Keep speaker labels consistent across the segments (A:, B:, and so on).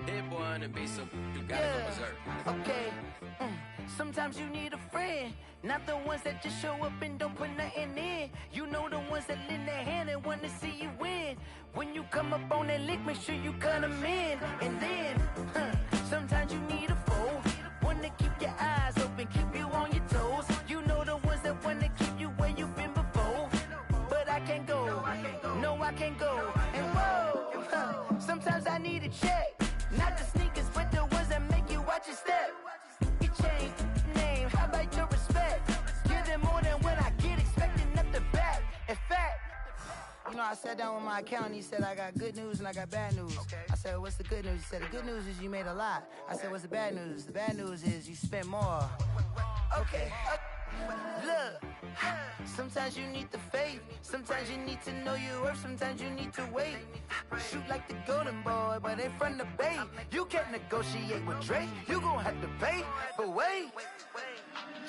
A: Dead boy on the beat, so you gotta go berserk.
B: Okay. Sometimes you need a friend, not the ones that just show up and don't put nothing in. You know the ones that lend their hand and want to see you win. When you come up on that lick, make sure you cut them in. And then, sometimes you need a foe, one to keep your eyes open, keep you on your toes. You know the ones that want to keep you where you've been before. But I can't go, no I can't go. And whoa, sometimes I need a check, not the sneakers, but the ones that make you watch your step. You change name, how about your respect? Give them more than what I get, expecting nothing back. In fact, you know, I sat down with my accountant, he said I got good news and I got bad news. Okay. I said, what's the good news? He said, the good news is you made a lot. I said, what's the bad news? The bad news is you spent more. Okay. Look, sometimes you need the faith, sometimes you need to know your worth, sometimes you need to wait. Shoot like the golden boy, but in front of the bay. You can't negotiate with Drake, you gon' have to pay. But wait,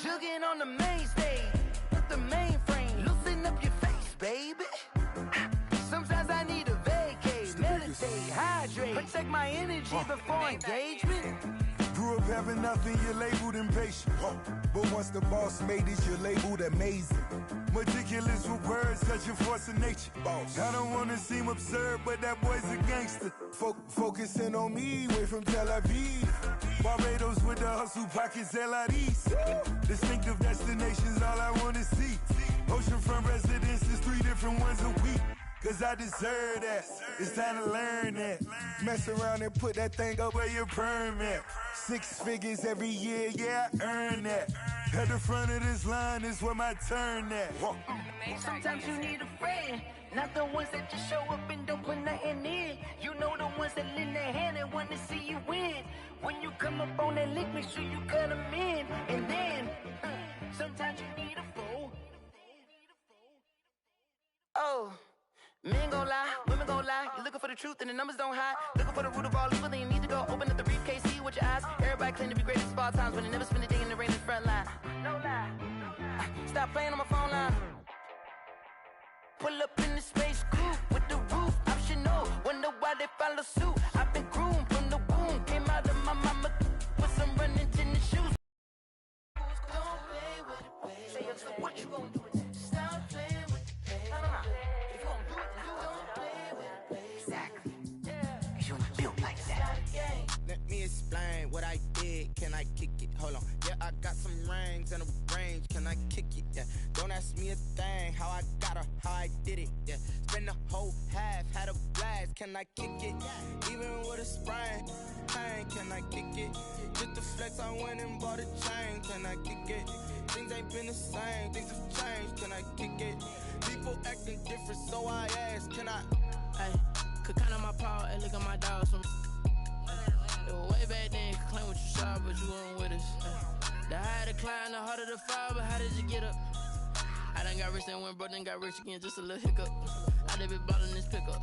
B: jugging on the main stage, with the mainframe, loosen up your face, baby. Sometimes I need a vacate, meditate, hydrate, protect my energy before engagement.
C: Grew up having nothing, you're labeled impatient. But once the boss made it, you're labeled amazing. Meticulous with words, such a force of nature. I don't wanna seem absurd, but that boy's a gangster. Focusing on me, way from Tel Aviv. Barbados with the hustle pockets, LIDs. Distinctive destinations, all I wanna see. Oceanfront residences, 3 different ones a week. Cause I deserve that, it's time to learn that. Mess around and put that thing up where your permit. 6 figures every year, yeah, I earn that. At the front of this line is where my turn at.
B: Sometimes you need a friend, not the ones that just show up and don't put nothing in. You know the ones that lend their hand and want to see you win. When you come up on that lick, make sure you cut them in. And then, sometimes you need a foe. Oh. Men gon' lie, women gon' lie. You're looking for the truth and the numbers don't hide. Looking for the root of all evil, then you need to go open up the briefcase, see with your eyes. Everybody claim to be greatest of all times, but they never spend a day in the rain in the front line. No lie. Stop playing on my phone line. Pull up in the space coupe with the roof optional. Wonder why they follow suit. I've been groomed from the womb, came out of my mama with some running tennis shoes. Don't play with it, baby. Say what you gon' do? Stop playing with it, baby. No.
D: Let me explain what I did. Can I kick it? Hold on. Yeah, I got some rings and a range. Can I kick it? Yeah. Don't ask me a thing. How I got her, how I did it. Yeah. Spend the whole half, had a blast. Can I kick it? Even with a sprain. Pain, can I kick it? Just the flex, I went and bought a chain. Can I kick it? Things ain't been the same. Things have changed. Can I kick it? People acting different, so I ask. Can I?
E: Hey, could count on my power and look at my dogs from. Way back then, you could claim what you saw, but you weren't with us. The higher the climb, the harder the fall, but how did you get up? I done got rich and went broke, then got rich again, just a little hiccup. I done been ballin' this pickup.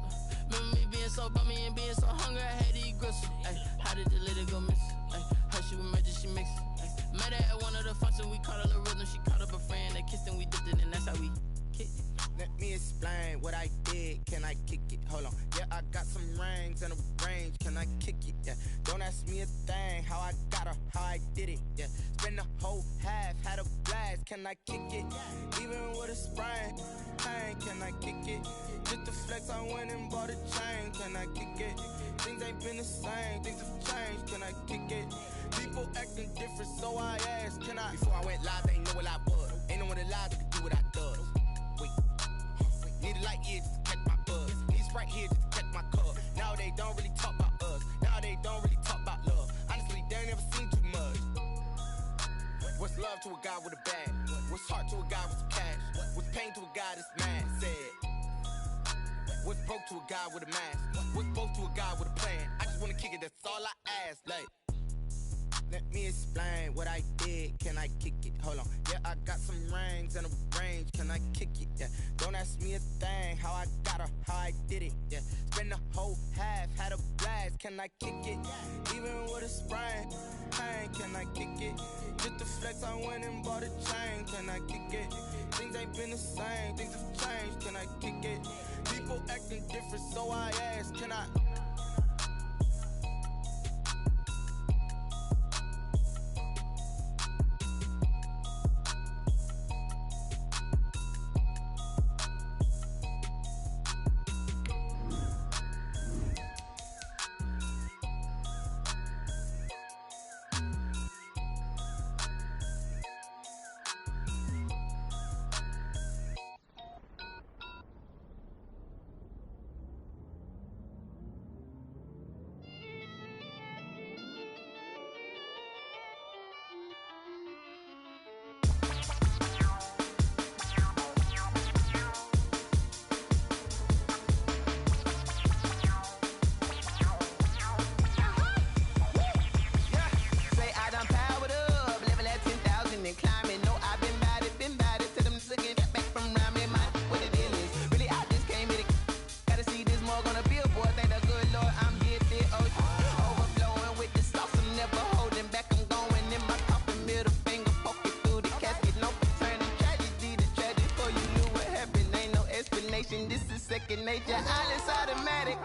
E: Remember me being so bummy and being so hungry, I had to eat gristle. Ay, how did the lady go miss? Ay, how she was magic, she mixed. Met her at one of the functions, we caught a little rhythm, she caught up a friend, they kissed and we dipped it, and that's how we kicked it.
D: Let me explain what I did. Can I kick it? Hold on. Yeah, I got some rings and a range. Can I kick it? Yeah. Don't ask me a thing. How I got her, how I did it. Yeah. Spend the whole half, had a blast. Can I kick it? Even with a sprain. Pain, can I kick it? Just the flex, I went and bought a chain. Can I kick it? Things ain't been the same. Things have changed. Can I kick it? People acting different, so I asked. Can I? Before I went live, they ain't know what I was. Ain't no one alive that could do what I does. Wait. Need a light here just to catch my buzz. Need Sprite here just to catch my cup. Now they don't really talk about us. Now they don't really talk about love. Honestly, they ain't never seen too much. What's love to a guy with a bag? What's heart to a guy with some cash? What's pain to a guy that's mad? Said. What's broke to a guy with a mask? What's both to a guy with a plan? I just wanna kick it, that's all I ask. Like, let me explain what I did. Can I kick it? Hold on. Yeah, I got some rings and a range. Can I kick it? Yeah. Don't ask me a thing. How I got her, how I did it. Yeah. Spend the whole half, had a blast. ask, can I kick it? Even with a sprain, pain, can I kick it? Just to flex, I went and bought a chain, can I kick it? Things ain't been the same, things have changed, can I kick it? People acting different, so I ask, can I? This is second nature, all is automatic.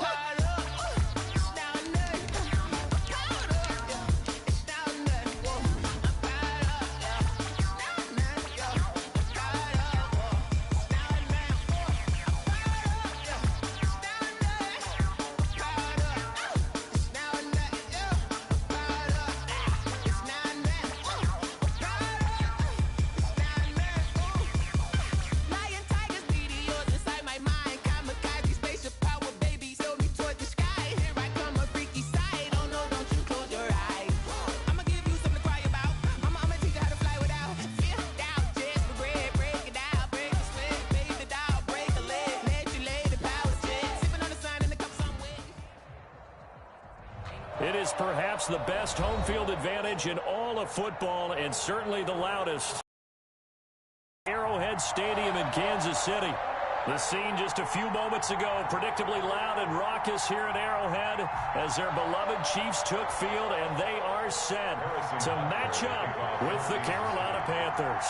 F: It is perhaps the best home field advantage in all of football and certainly the loudest. Arrowhead Stadium in Kansas City. The scene just a few moments ago, predictably loud and raucous here at Arrowhead as their beloved Chiefs took field, and they are set to match up with the Carolina Panthers.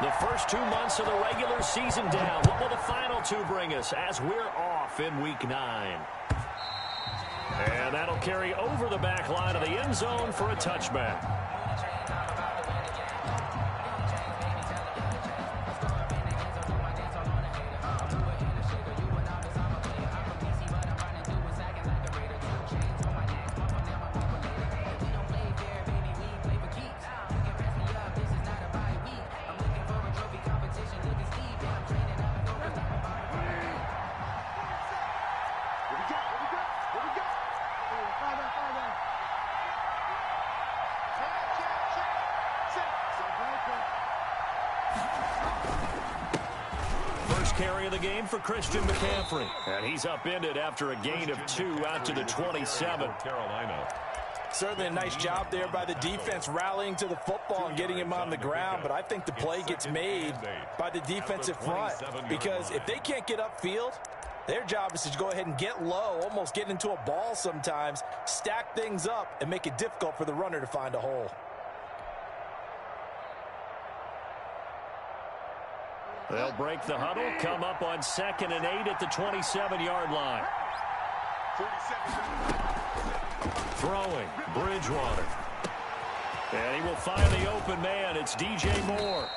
F: The first 2 months of the regular season down. What will the final two bring us as we're off in Week 9? And that'll carry over the back line of the end zone for a touchback. Carry of the game for Christian McCaffrey. And he's upended after a gain of 2 out to the 27. Carolina.
G: Certainly a nice job there by the defense rallying to the football and getting him on the ground. But I think the play gets made by the defensive front, because if they can't get upfield, their job is to go ahead and get low, almost get into a ball sometimes, stack things up, and make it difficult for the runner to find a hole.
F: They'll break the huddle, come up on 2nd and 8 at the 27-yard line. Throwing, Bridgewater. And he will find the open man. It's DJ Moore.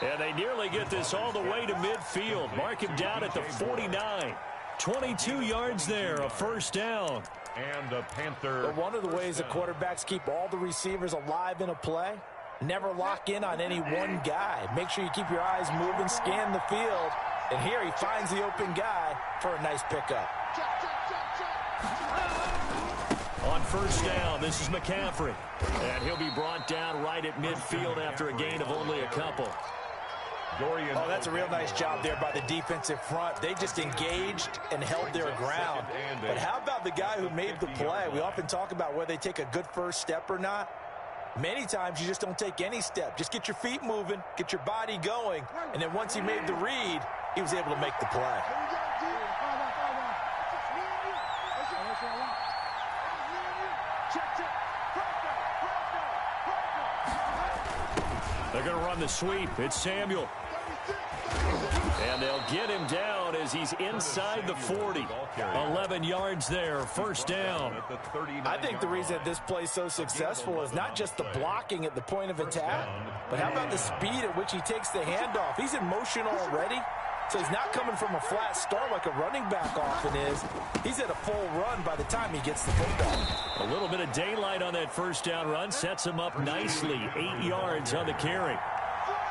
F: And they nearly get this all the way to midfield. Mark him down at the 49. 22 yards there, a first down.
G: And the Panther. But one of the ways the quarterbacks keep all the receivers alive in a play, never lock in on any one guy. Make sure you keep your eyes moving, scan the field. And here he finds the open guy for a nice pickup.
F: On first down, this is McCaffrey. And he'll be brought down right at midfield after a gain of only a couple.
G: Oh, that's a real nice job there by the defensive front. They just engaged and held their ground. But how about the guy who made the play? We often talk about whether they take a good first step or not. Many times you just don't take any step. Just get your feet moving, get your body going, and then once he made the read, he was able to make the play.
F: They're going to run the sweep. It's Samuel. And they'll get him down as he's inside the 40. 11 yards there, first down.
G: I think the reason this play's so successful is not just the blocking at the point of attack, but how about the speed at which he takes the handoff? He's in motion already, so he's not coming from a flat start like a running back often is. He's at a full run by the time he gets the football.
F: A little bit of daylight on that first down run sets him up nicely. 8 yards on the carry.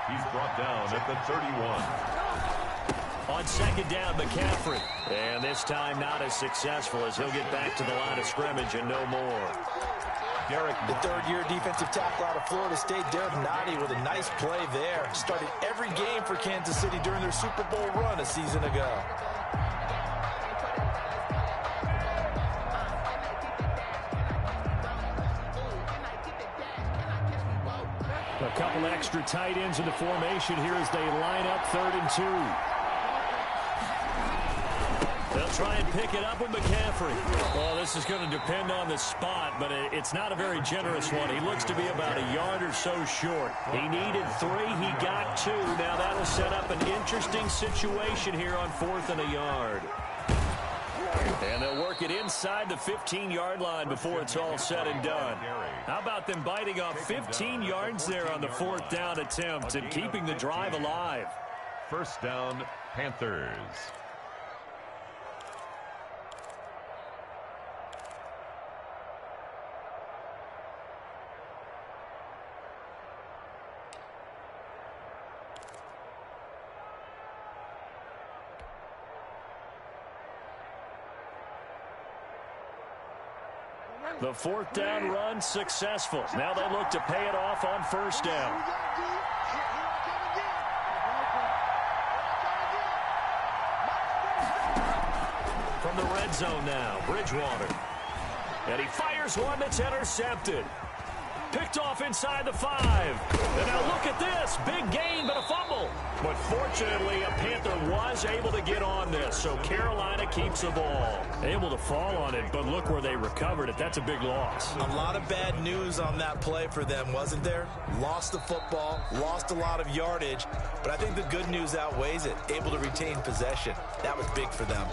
H: He's brought down at the 31.
F: On second down, McCaffrey. And this time not as successful as he'll get back to the line of scrimmage and no more.
G: The third-year defensive tackle out of Florida State, Derek Nottie, with a nice play there. Started every game for Kansas City during their Super Bowl run a season ago.
F: A couple extra tight ends in the formation here as they line up 3rd and 2. They'll try and pick it up with McCaffrey. Well, this is going to depend on the spot, but it's not a very generous one. He looks to be about a yard or so short. He needed 3. He got 2. Now that'll set up an interesting situation here on 4th and a yard. And they'll work it inside the 15-yard line before it's all said and done. How about them biting off 15 yards there on the 4th down attempt and keeping the drive alive?
H: First down, Panthers.
F: The 4th down run successful. Now they look to pay it off on first down. From the red zone now, Bridgewater. And he fires one that's intercepted. Picked off inside the 5. And now look at this. Big gain, but a fumble. But fortunately, a Panther was able to get on this, so Carolina keeps the ball. Able to fall on it, but look where they recovered it. That's a big loss.
G: A lot of bad news on that play for them, wasn't there? Lost the football, lost a lot of yardage, but I think the good news outweighs it. Able to retain possession. That was big for them.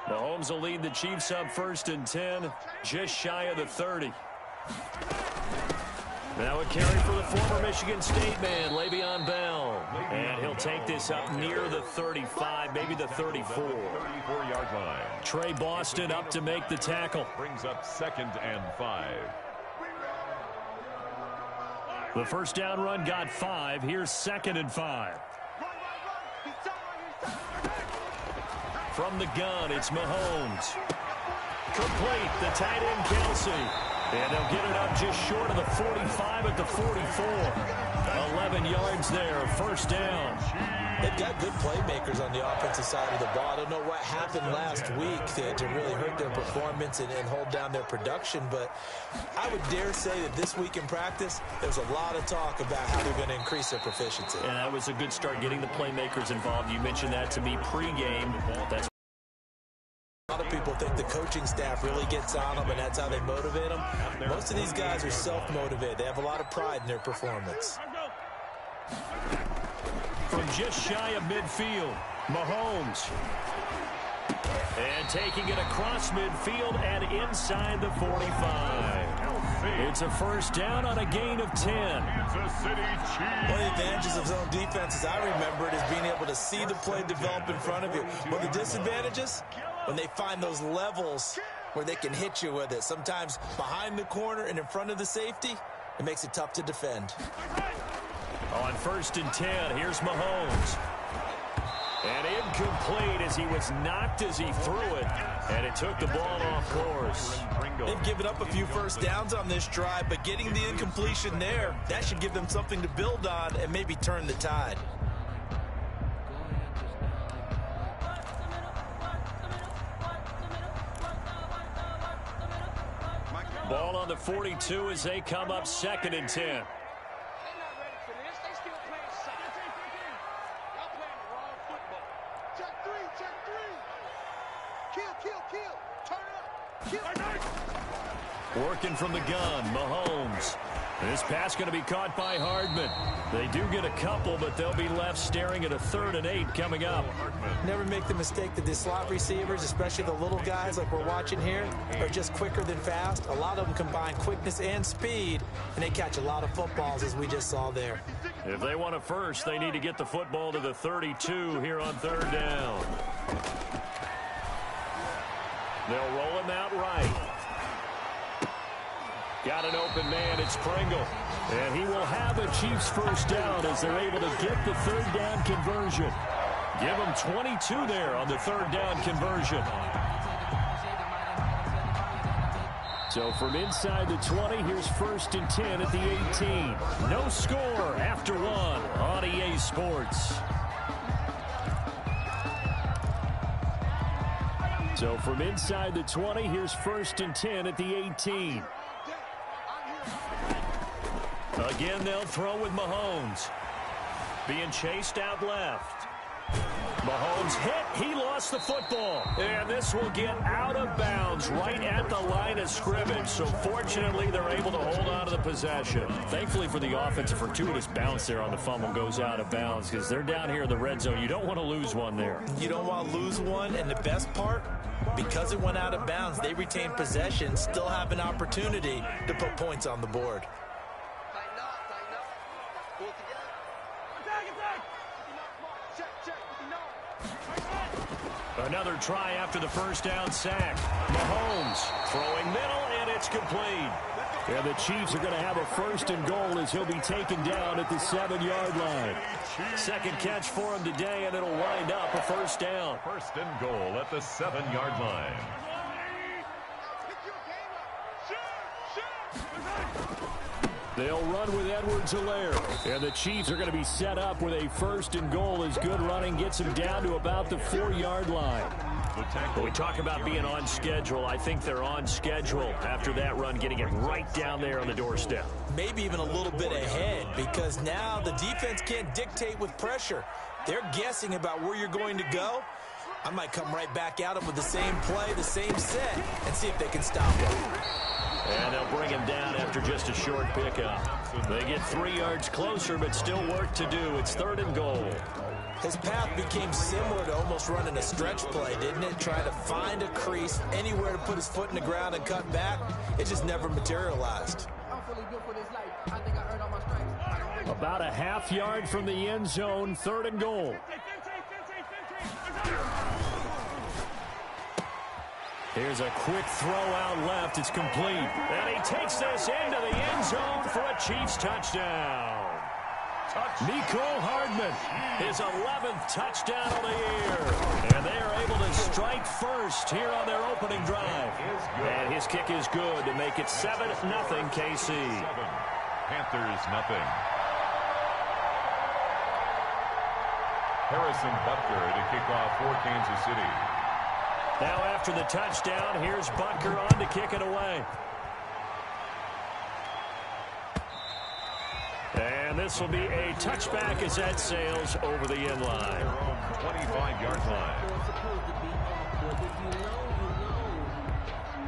F: Mahomes will lead the Chiefs up 1st and 10, just shy of the 30. Now a carry for the former Michigan State man, Le'Veon Bell. And he'll take this up near the 35, maybe the 34.
H: 34-yard line.
F: Trey Boston up to make the tackle.
H: Brings up 2nd and 5.
F: The first down run got 5. Here's 2nd and 5. From the gun, it's Mahomes. Complete, the tight end, Kelsey. And they'll get it up just short of the 45 at the 44. 11 yards there, first down.
G: They've got good playmakers on the offensive side of the ball. I don't know what happened last week to really hurt their performance and hold down their production, but I would dare say that this week in practice, there's a lot of talk about how they're going to increase their proficiency.
F: And that was a good start, getting the playmakers involved. You mentioned that to me pregame. That's
G: a lot of people think the coaching staff really gets on them, and that's how they motivate them. Most of these guys are self-motivated. They have a lot of pride in their performance.
F: From just shy of midfield, Mahomes. And taking it across midfield and inside the 45. It's a first down on a gain of 10.
H: One of
G: the advantages of zone defense, as I remember it, is being able to see the play develop in front of you. But the disadvantages, when they find those levels where they can hit you with it, sometimes behind the corner and in front of the safety, it makes it tough to defend.
F: On 1st and 10, here's Mahomes. And incomplete as he was knocked as he threw it. And it took the ball off course.
G: They've given up a few first downs on this drive, but getting the incompletion there, that should give them something to build on and maybe turn the tide.
F: Ball on the 42 as they come up 2nd and 10. Working from the gun, Mahomes. This pass going to be caught by Hardman. They do get a couple, but they'll be left staring at a 3rd and 8 coming up.
G: Never make the mistake that the slot receivers, especially the little guys like we're watching here, are just quicker than fast. A lot of them combine quickness and speed, and they catch a lot of footballs, as we just saw there.
F: If they want a first, they need to get the football to the 32 here on 3rd down. They'll roll him out right. Got an open man, it's Pringle. And he will have a Chiefs first down as they're able to get the 3rd down conversion. Give them 22 there on the 3rd down conversion. So from inside the 20, here's 1st and 10 at the 18. No score after 1 on EA Sports. So from inside the 20, here's 1st and 10 at the 18. Again, they'll throw with Mahomes. Being chased out left. Mahomes hit. He lost the football. And this will get out of bounds right at the line of scrimmage. So fortunately, they're able to hold on to the possession. Thankfully for the offense, a fortuitous bounce there on the fumble goes out of bounds because they're down here in the red zone. You don't want to lose one there.
G: You don't want to lose one, and the best part, because it went out of bounds, they retain possession, still have an opportunity to put points on the board.
F: Another try after the first down sack. Mahomes throwing middle, and it's complete. And the Chiefs are going to have a 1st and goal as he'll be taken down at the 7-yard line. 2nd catch for him today, and it'll wind up a 1st down.
H: 1st and goal at the 7-yard line.
F: They'll run with Edwards-Helaire. And the Chiefs are going to be set up with a 1st and goal as good running gets them down to about the 4-yard line. When we talk about being on schedule, I think they're on schedule after that run, getting it right down there on the doorstep.
G: Maybe even a little bit ahead, because now the defense can't dictate with pressure. They're guessing about where you're going to go. I might come right back at them with the same play, the same set, and see if they can stop them.
F: And they'll bring him down after just a short pickup. They get 3 yards closer, but still work to do. It's 3rd and goal.
G: His path became similar to almost running a stretch play, didn't it? Trying to find a crease, anywhere to put his foot in the ground and cut back. It just never materialized.
F: About a half yard from the end zone, 3rd and goal. Here's a quick throw out left. It's complete. And he takes this into the end zone for a Chiefs touchdown. Mecole Hardman, his 11th touchdown of the year. And they are able to strike first here on their opening drive. And his kick is good to make it 7-0 KC.
H: Panthers nothing. Harrison Butker to kick off for Kansas City.
F: Now after the touchdown, here's Butker on to kick it away. And this will be a touchback as that sails over the end line.
H: 25-yard line.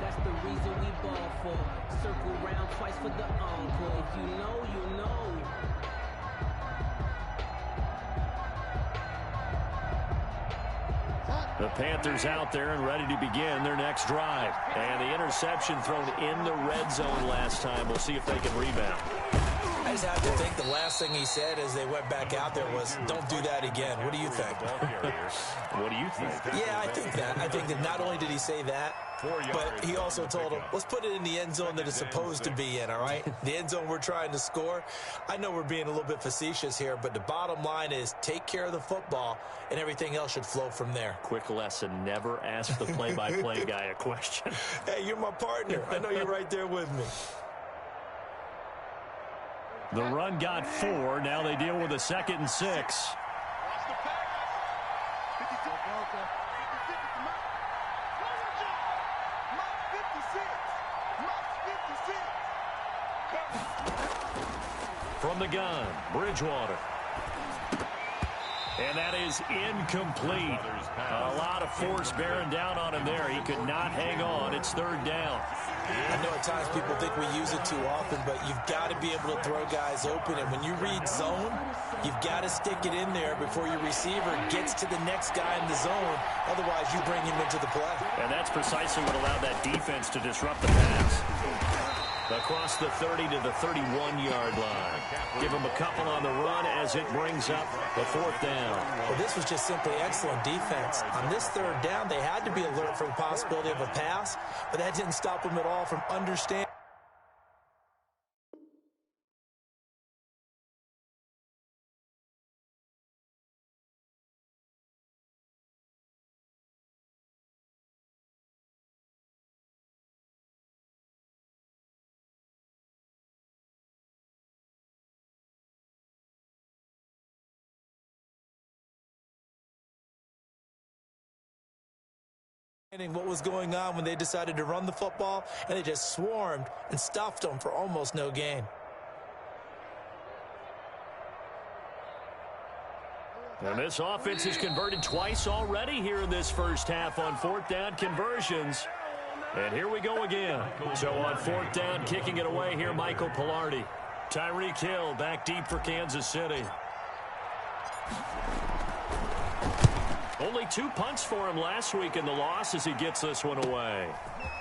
I: That's the reason we ball for. Circle round twice for the encore. If you know, you know.
F: The Panthers out there and ready to begin their next drive. And the interception thrown in the red zone last time. We'll see if they can rebound.
G: I just have to think the last thing he said as they went back out there was, don't do that again. What do you think?
F: What do you think?
G: Yeah, I think that. I think that not only did he say that, but he also told him, let's put it in the end zone that it's supposed to be in, all right? The end zone we're trying to score. I know we're being a little bit facetious here, but the bottom line is take care of the football, and everything else should flow from there.
F: Quick lesson, never ask the play-by-play guy a question.
G: Hey, you're my partner. I know you're right there with me.
F: The run got 4. Now they deal with a 2nd and 6. From the gun, Bridgewater. And that is incomplete. A lot of force bearing down on him there. He could not hang on. It's 3rd down.
G: I know at times people think we use it too often, but you've got to be able to throw guys open. And when you read zone, you've got to stick it in there before your receiver gets to the next guy in the zone. Otherwise, you bring him into the play.
F: And that's precisely what allowed that defense to disrupt the pass. Across the 30 to the 31-yard line. Give him a couple on the run as it brings up the 4th down.
G: Well, this was just simply excellent defense. On this 3rd down, they had to be alert for the possibility of a pass, but that didn't stop them at all from understanding. What was going on when they decided to run the football, and they just swarmed and stuffed them for almost no gain.
F: And this offense has converted twice already here in this first half on 4th down conversions. And here we go again. So on 4th down, kicking it away here, Michael Palardy. Tyreek Hill back deep for Kansas City. Only 2 punts for him last week in the loss as he gets this one away.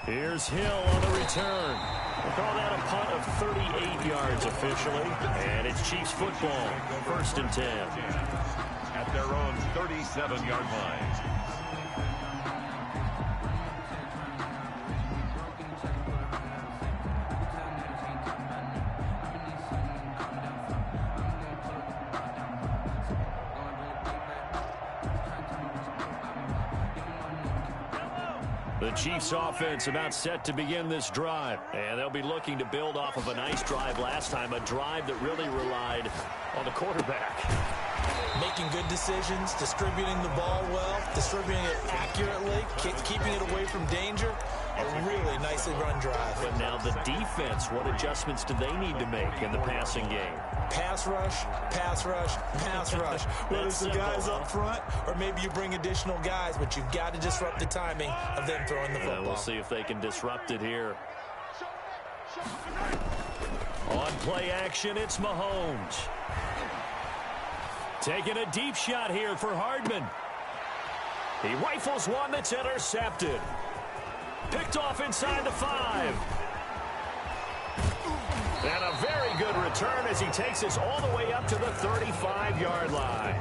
F: Here's Hill on the return. We'll call that a punt of 38 yards officially. And it's Chiefs football, 1st and 10.
H: At their own 37-yard line.
F: The Chiefs offense about set to begin this drive. And they'll be looking to build off of a nice drive last time, a drive that really relied on the quarterback.
G: Making good decisions, distributing the ball well, distributing it accurately, keeping it away from danger. A really nicely run drive.
F: But now the defense, what adjustments do they need to make in the passing game?
G: Pass rush, pass rush, pass rush. Whether it's the guys up front or maybe you bring additional guys, but you've got to disrupt the timing of them throwing the football.
F: We'll see if they can disrupt it here. On play action, it's Mahomes. Taking a deep shot here for Hardman. He rifles one that's intercepted. Picked off inside the 5. And a very good return as he takes us all the way up to the 35-yard line.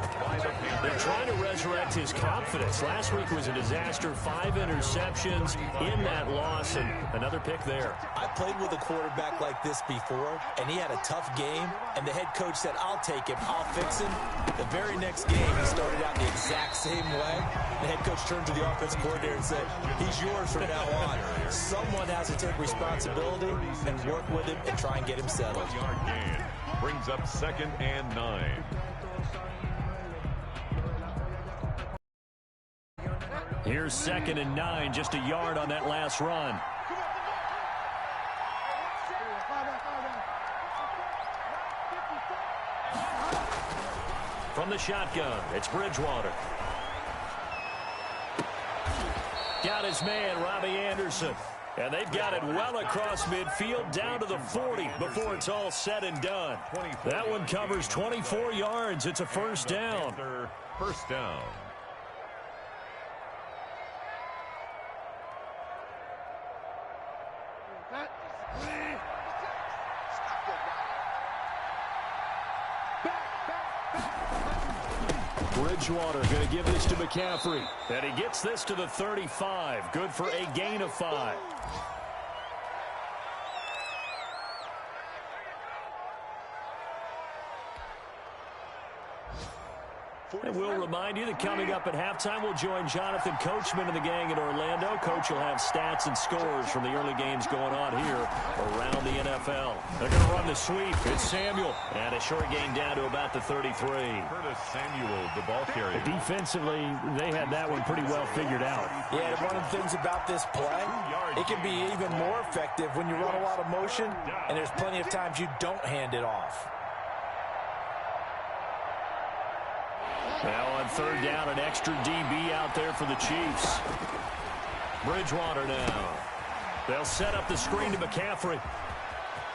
F: They're trying to resurrect his confidence. Last week was a disaster. 5 interceptions in that loss, and another pick there.
G: I played with a quarterback like this before, and he had a tough game, and the head coach said, I'll take him, I'll fix him. The very next game, he started out the exact same way. The head coach turned to the offensive coordinator and said, he's yours from now on. Someone has to take responsibility and work with him and try and get him settled.
H: 1-yard gain brings up 2nd and 9.
F: Here's 2nd and 9, just a yard on that last run. From the shotgun, it's Bridgewater. Got his man, Robbie Anderson. And they've got it well across midfield down to the 40 before it's all said and done. That one covers 24 yards. It's a 1st down.
H: 1st down.
F: Bridgewater going to give this to McCaffrey. And he gets this to the 35. Good for a gain of 5. And we'll remind you that coming up at halftime, we'll join Jonathan Coachman and the gang in Orlando. Coach will have stats and scores from the early games going on here around the NFL. They're going to run the sweep. It's Samuel. And a short gain down to about the 33.
H: Curtis Samuel, the ball carrier.
F: Defensively, they had that one pretty well figured out.
G: Yeah, and one of the things about this play, it can be even more effective when you run a lot of motion, and there's plenty of times you don't hand it off.
F: Now on third down, an extra DB out there for the Chiefs. Bridgewater now. They'll set up the screen to McCaffrey.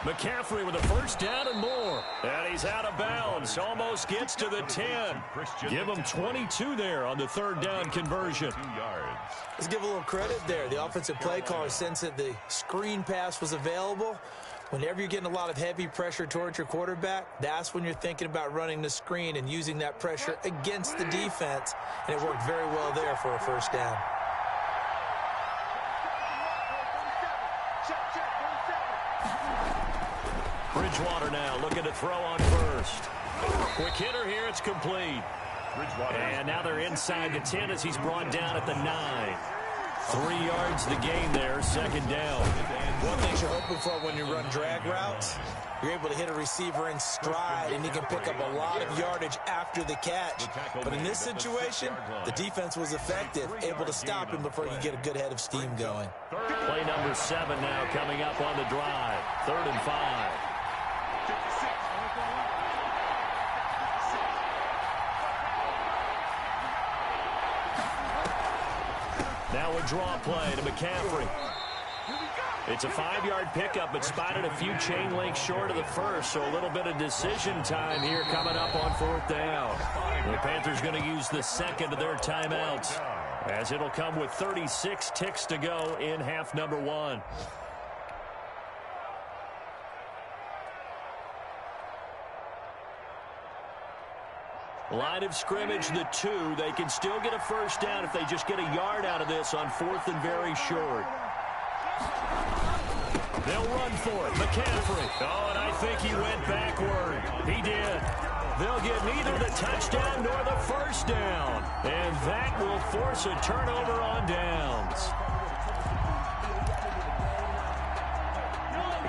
F: McCaffrey with a first down and more. And he's out of bounds. Almost gets to the 10. Give him 22 there on the third down conversion.
H: 2 yards.
G: Let's give a little credit there. The offensive play caller sensed that the screen pass was available. Whenever you're getting a lot of heavy pressure towards your quarterback, that's when you're thinking about running the screen and using that pressure against the defense. And it worked very well there for a first down.
F: Bridgewater now looking to throw on first. Quick hitter here. It's complete. And now they're inside the 10 as he's brought down at the 9. 3 yards the gain there, second down.
G: One thing you're hoping for when you run drag routes, you're able to hit a receiver in stride, and he can pick up a lot of yardage after the catch. But in this situation, the defense was effective, able to stop him before you get a good head of steam going.
F: Play number 7 now coming up on the drive. 3rd and 5. Now a draw play to McCaffrey. It's a 5-yard pickup, but spotted a few chain links short of the first, so a little bit of decision time here coming up on 4th down. The Panthers going to use the second of their timeouts, as it'll come with 36 ticks to go in half number 1. Line of scrimmage, the 2. They can still get a first down if they just get a yard out of this on 4th and very short. They'll run for it. McCaffrey. Oh, and I think he went backward. He did. They'll get neither the touchdown nor the first down. And that will force a turnover on downs.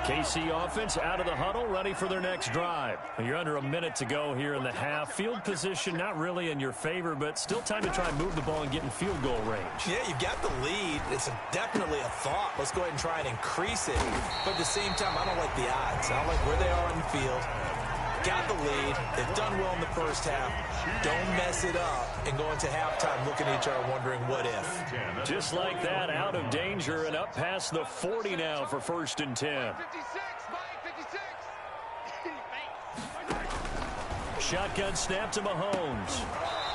F: KC offense out of the huddle, ready for their next drive. You're under a minute to go here in the half. Field position not really in your favor, but still time to try and move the ball and get in field goal range.
G: Yeah, you've got the lead. It's definitely a thought. Let's go ahead and try and increase it. But at the same time, I don't like the odds. I don't like where they are on the field. Got the lead. They've done well in the first half. Don't mess it up and go into halftime looking at each other wondering what if.
F: Just like that, out of danger and up past the 40 now for 1st and 10.
J: 56.
F: Shotgun snap to Mahomes.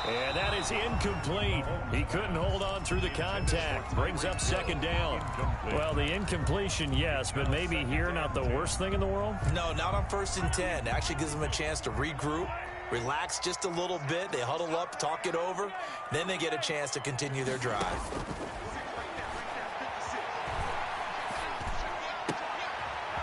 F: And that is incomplete. He couldn't hold on through the contact. Brings up 2nd down. Well, the incompletion, yes, but maybe here not the worst thing in the world?
G: No, not on 1st and 10. It actually gives them a chance to regroup, relax just a little bit. They huddle up, talk it over. Then they get a chance to continue their drive.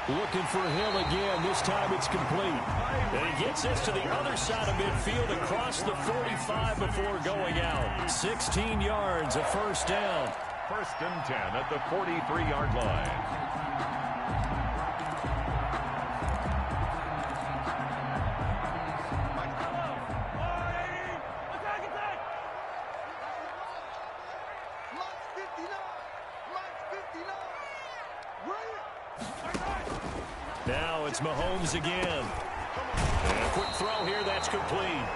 F: Looking for Hill again. This time it's complete. And he gets this to the other side of midfield across the 45 before going out. 16 yards, a first down.
H: 1st and 10 at the 43-yard line.
F: Now it's Mahomes again. And a quick throw here, that's complete.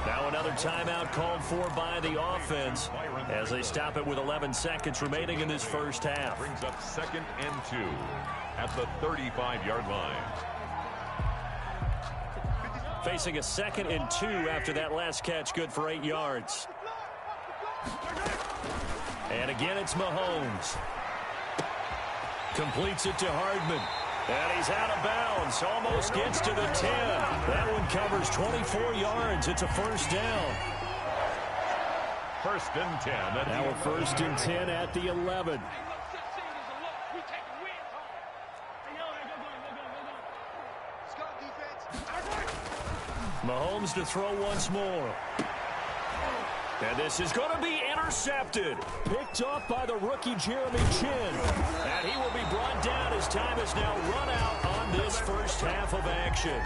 F: Now another timeout called for by the offense as they stop it with 11 seconds remaining in this first half.
H: Brings up 2nd and 2 at the 35-yard line.
F: Facing a 2nd and 2 after that last catch, good for 8 yards. And again, it's Mahomes. Completes it to Hardman. And he's out of bounds. Almost gets to the 10. That one covers 24 yards. It's a first down.
H: first and 10.
F: Now we're first and 10 at the 11. Mahomes to throw once more. And this is going to be intercepted. Picked up by the rookie Jeremy Chinn. And he will be brought down as time has now run out on this first half of action.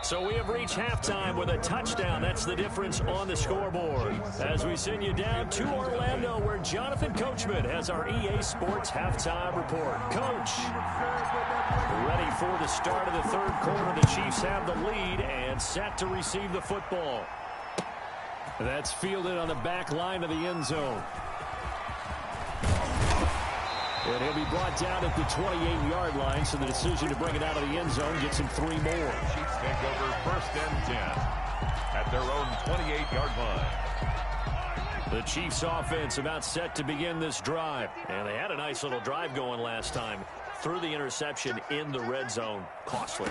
F: So we have reached halftime with a touchdown. That's the difference on the scoreboard. As we send you down to Orlando, where Jonathan Coachman has our EA Sports halftime report. Coach, ready for the start of the third quarter. The Chiefs have the lead and set to receive the football. That's fielded on the back line of the end zone. And he'll be brought down at the 28-yard line, so the decision to bring it out of the end zone gets him 3 more.
H: Chiefs take over first and 10 at their own 28-yard line.
F: The Chiefs offense about set to begin this drive. And they had a nice little drive going last time. Threw the interception in the red zone. Costly.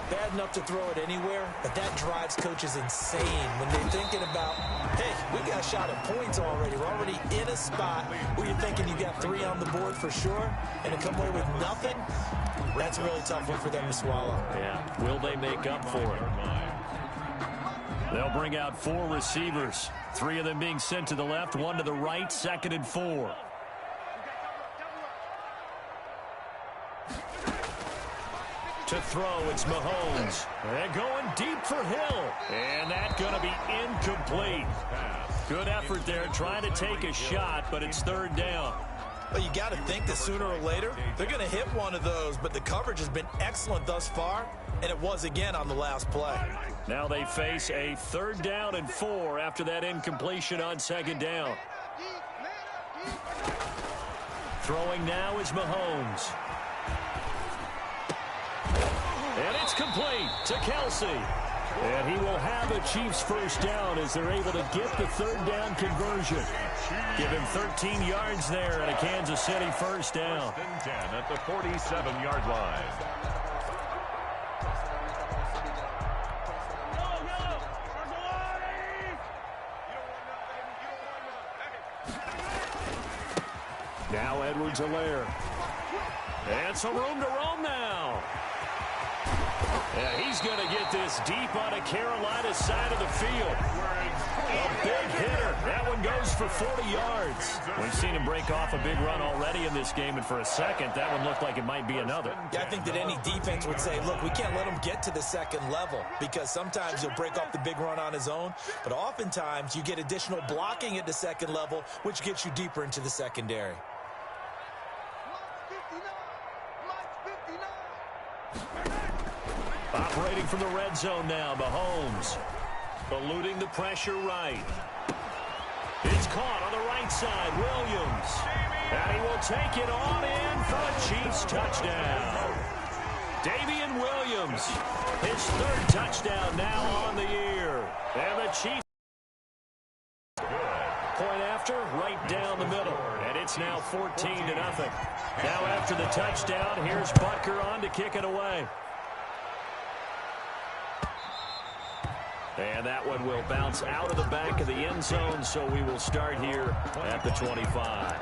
G: Bad enough to throw it anywhere, but that drives coaches insane when they're thinking about, hey, we got a shot at points already. We're already in a spot where you're thinking you got 3 on the board for sure, and to come away with nothing, that's a really tough one for them to swallow.
F: Yeah, will they make up for it? They'll bring out 4 receivers, 3 of them being sent to the left, 1 to the right, 2nd and 4. To throw, it's Mahomes. And going deep for Hill. And that's going to be incomplete. Good effort there trying to take a shot, but it's 3rd down.
G: Well, you got to think that sooner or later they're going to hit one of those, but the coverage has been excellent thus far, and it was again on the last play.
F: Now they face a 3rd down and 4 after that incompletion on 2nd down. Throwing now is Mahomes. And it's complete to Kelsey. And he will have a Chiefs first down as they're able to get the 3rd down conversion. Give him 13 yards there and a Kansas City first down.
H: First and 10 at the 47-yard line.
F: Now Edwards-Helaire. And some room to roam now. Yeah, he's going to get this deep on a Carolina side of the field. A big hitter. That one goes for 40 yards. We've seen him break off a big run already in this game, and for a second, that one looked like it might be another.
G: Yeah, I think that any defense would say, look, we can't let him get to the 2nd level, because sometimes he'll break off the big run on his own, but oftentimes you get additional blocking at the 2nd level, which gets you deeper into the secondary.
F: Operating from the red zone now, Mahomes. Eluding the pressure right. It's caught on the right side, Williams. And he will take it on in for a Chiefs touchdown. Damian Williams, his 3rd touchdown now on the year. And the Chiefs point after, right down the middle. And it's now 14-0. Now after the touchdown, here's Butker on to kick it away. And that one will bounce out of the back of the end zone, so we will start here at the 25.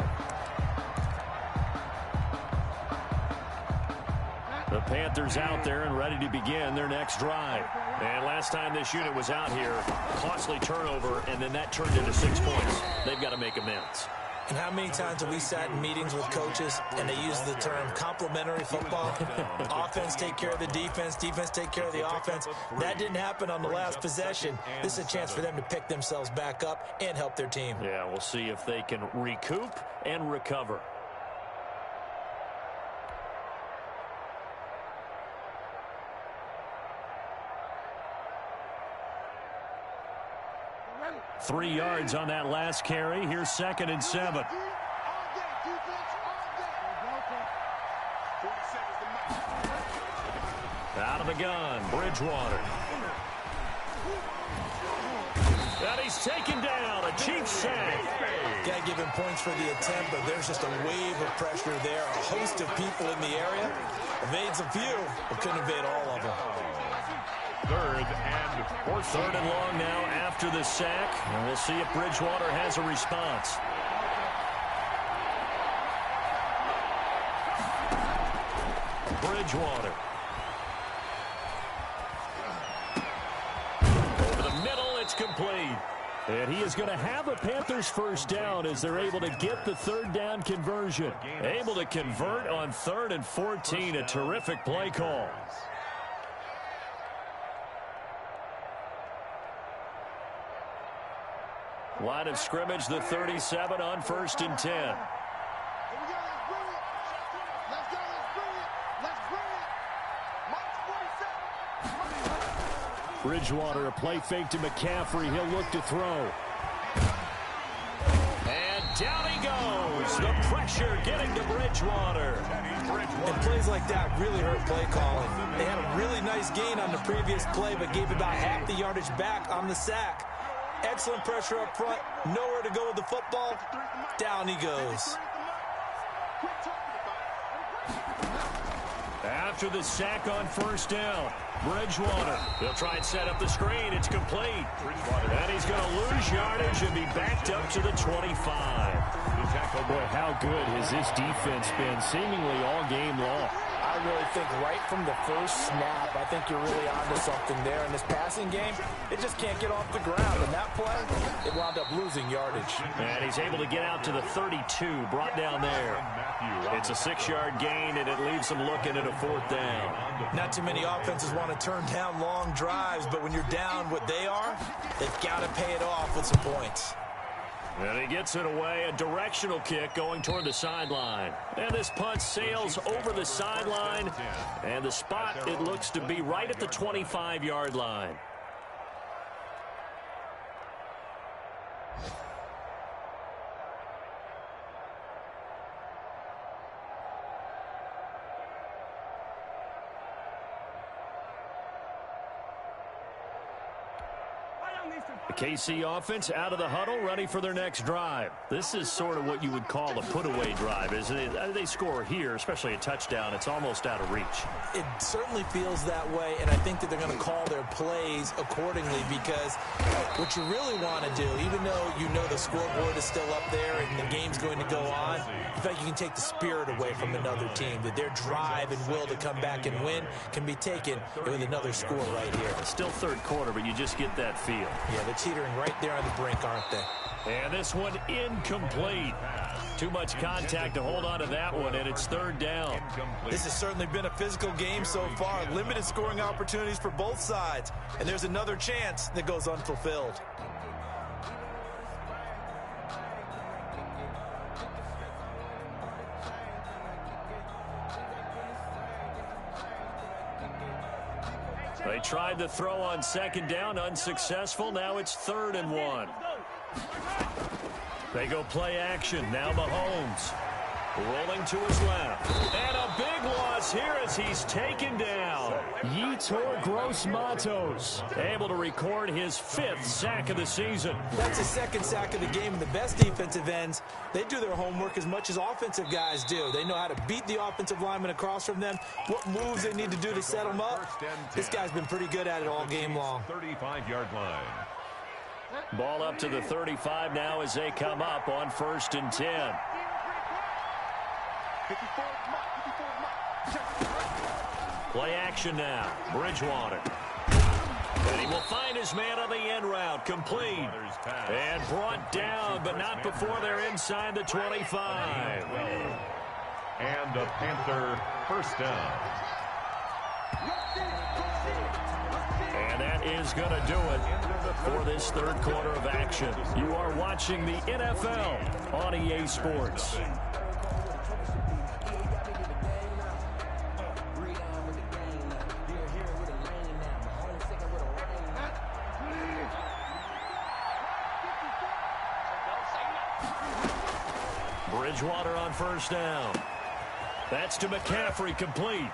F: The Panthers out there and ready to begin their next drive. And last time this unit was out here, costly turnover, and then that turned into 6 points. They've got to make amends.
G: And how many times have we sat in meetings with coaches and they use the term complementary football? Offense take care of the defense, defense take care of the offense. That didn't happen on the last possession. This is a chance for them to pick themselves back up and help their team.
F: Yeah, we'll see if they can recoup and recover. Three yards on that last carry. Here's 2nd and 7. Out of the gun, Bridgewater. And he's taken down. A a Chiefs sack.
G: Got to give him points for the attempt, but there's just a wave of pressure there. A host of people in the area. Evades a few, but couldn't evade all of them.
H: Third and 14.
F: Third and long now after the sack, and we'll see if Bridgewater has a response. Bridgewater. Over the middle, it's complete. And he is going to have a Panthers first down as they're able to get the third down conversion. Able to convert on 3rd and 14. A terrific play call. Line of scrimmage, the 37 on 1st and 10. Bridgewater, a play fake to McCaffrey. He'll look to throw. And down he goes. The pressure getting to Bridgewater.
G: And plays like that really hurt play calling. They had a really nice gain on the previous play, but gave about half the yardage back on the sack. Excellent pressure up front. Nowhere to go with the football. Down he goes.
F: After the sack on 1st down, Bridgewater. They'll try and set up the screen. It's complete. And he's going to lose yardage and be backed up to the 25. Boy, how good has this defense been seemingly all game long?
G: I really think right from the first snap, I think you're really onto something there. In this passing game, it just can't get off the ground. And that play, it wound up losing yardage.
F: And he's able to get out to the 32, brought down there. It's a 6-yard gain, and it leaves him looking at a 4th down.
G: Not too many offenses want to turn down long drives, but when you're down what they are, they've got to pay it off with some points.
F: And he gets it away, a directional kick going toward the sideline. And this punt sails over the sideline, and the spot, it looks to be right at the 25-yard line. The KC offense out of the huddle, ready for their next drive. This is sort of what you would call a put-away drive, isn't it? They score here, especially a touchdown. It's almost out of reach.
G: It certainly feels that way, and I think that they're going to call their plays accordingly because what you really want to do, even though you know the scoreboard is still up there and the game's going to go on, in fact, you can take the spirit away from another team, that their drive and will to come back and win can be taken with another score right here.
F: It's still 3rd quarter, but you just get that feel.
G: Yeah, they're teetering right there on the brink, aren't they?
F: And this one incomplete. Too much contact to hold on to that one, and it's 3rd down.
G: This has certainly been a physical game so far. Limited scoring opportunities for both sides. And there's another chance that goes unfulfilled.
F: They tried the throw on 2nd down, unsuccessful. Now it's 3rd and 1. They go play action. Now Mahomes rolling to his left. And a big loss here as he's taken down. Yetur Gross-Matos able to record his 5th sack of the season.
G: That's his 2nd sack of the game. And the best defensive ends, they do their homework as much as offensive guys do. They know how to beat the offensive lineman across from them, what moves they need to do to set them up. This guy's been pretty good at it all game long.
H: 35-yard line.
F: Ball up to the 35 now as they come up on 1st and 10. Play action now. Bridgewater. And he will find his man on the end route. Complete. And brought down, but not before they're inside the 25.
H: And a Panther first down.
F: And that is going to do it for this 3rd quarter of action. You are watching the NFL on EA Sports. Bridgewater on 1st down. That's to McCaffrey, complete.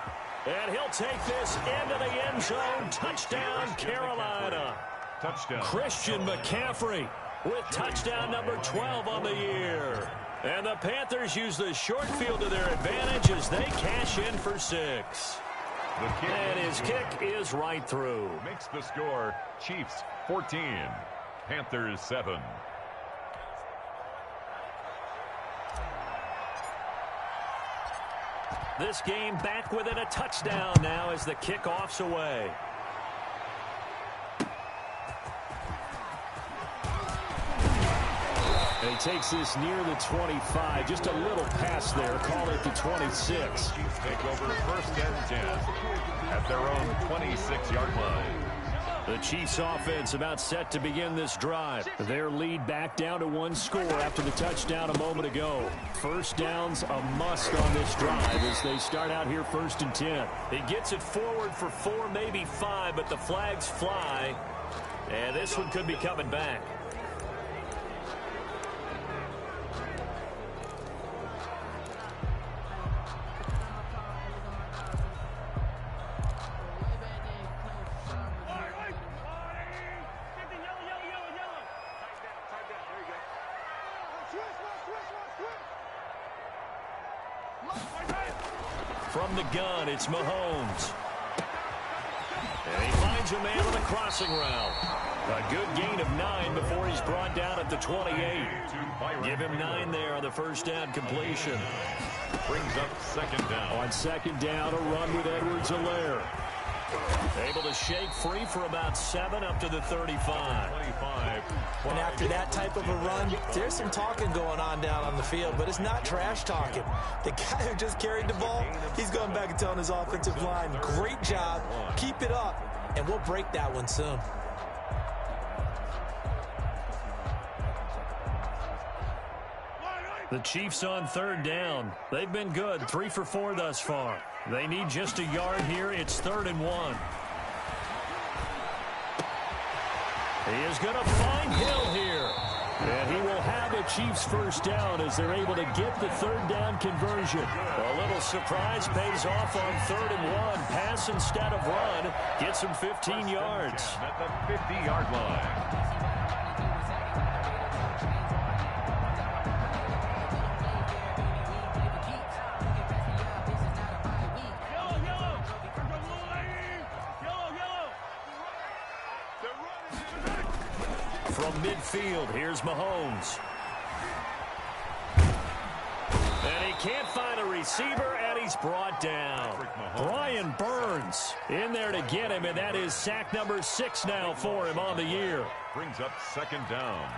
F: And he'll take this into the end zone. Touchdown, Carolina.
H: Touchdown.
F: Christian McCaffrey with touchdown number 12 on the year. And the Panthers use the short field to their advantage as they cash in for 6. And his kick is right through.
H: Makes the score Chiefs 14, Panthers 7.
F: This game back within a touchdown now as the kickoff's away.
J: And he takes this near the 25. Just a little pass there. Call it the 26.
H: Chiefs take over first and 10 at their own 26-yard line.
F: The Chiefs offense about set to begin this drive. Their lead back down to 1 score after the touchdown a moment ago. First down's a must on this drive as they start out here first and 10. He gets it forward for 4, maybe 5, but the flags fly. And this one could be coming back. From the gun, it's Mahomes. And he finds a man on the crossing route. A good gain of 9 before he's brought down at the 28. Give him 9 there on the first down completion.
H: Brings up second down.
F: On second down, a run with Edwards-Helaire. Able to shake free for about 7 up to the 35.
G: And after that type of a run, there's some talking going on down on the field, but it's not trash talking. The guy who just carried the ball, he's going back and telling his offensive line, great job, keep it up, and we'll break that one soon.
F: The Chiefs on third down. They've been good, 3 for 4 thus far. They need just a yard here. It's 3rd and 1. He is going to find Hill here. And he will have a Chiefs first down as they're able to get the third down conversion. A little surprise pays off on 3rd and 1. Pass instead of run. Gets him 15 yards.
H: At the 50-yard line.
F: From midfield, here's Mahomes. And he can't find a receiver, and he's brought down. Brian Burns in there to get him, and that is sack number 6 now for him on the year.
H: Brings up second down.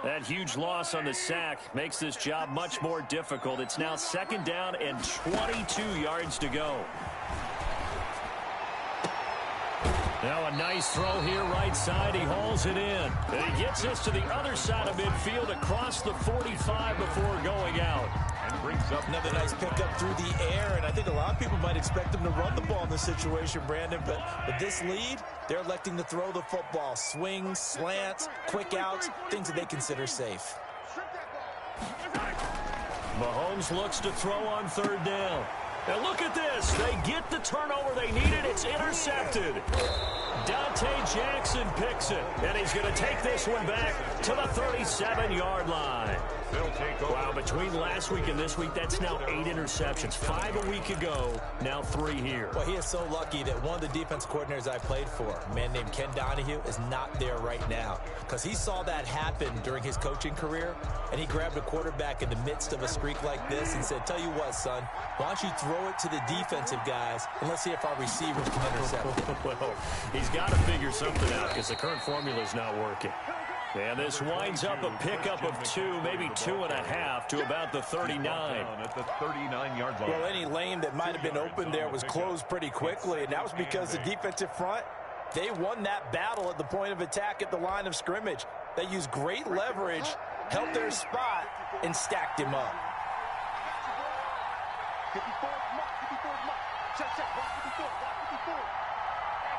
F: That huge loss on the sack makes this job much more difficult. It's now 2nd down and 22 yards to go. Now a nice throw here right side. He hauls it in. And he gets this to the other side of midfield across the 45 before going out.
H: And brings up
G: another nice pickup through the air. And I think a lot of people might expect him to run the ball in this situation, Brandon. But with this lead, they're electing to throw the football. Swings, slants, quick outs, things that they consider safe.
F: Mahomes looks to throw on 3rd down. And look at this. They get the turnover they needed. It's intercepted. Dante Jackson picks it. And he's going to take this one back to the 37-yard line. Wow, between last week and this week, that's now 8 interceptions. 5 a week ago, now 3 here.
G: Well, he is so lucky that one of the defense coordinators I played for, a man named Ken Donahue, is not there right now. Because he saw that happen during his coaching career, and he grabbed a quarterback in the midst of a streak like this and said, tell you what, son, why don't you throw it to the defensive guys, and let's see if our receivers can intercept it.
F: Well, he's got to figure something out because the current formula is not working. And this winds up a pickup of 2, maybe 2.5 to about the 39.
H: At the 39-yard line.
G: Well, any lane that might have been open there was closed pretty quickly, and that was because the defensive front, they won that battle at the point of attack at the line of scrimmage. They used great leverage, held their spot, and stacked him up.
K: Check 54, watch 54.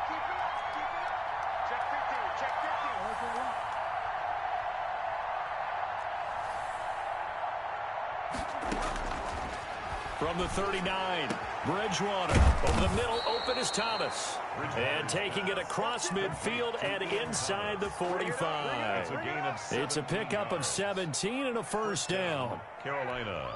K: Keep it up. Check 15, check 15.
F: From the 39, Bridgewater. Over the middle, open is Thomas. And taking it across midfield and inside the 45. It's a pickup of 17 and a first down.
H: Carolina.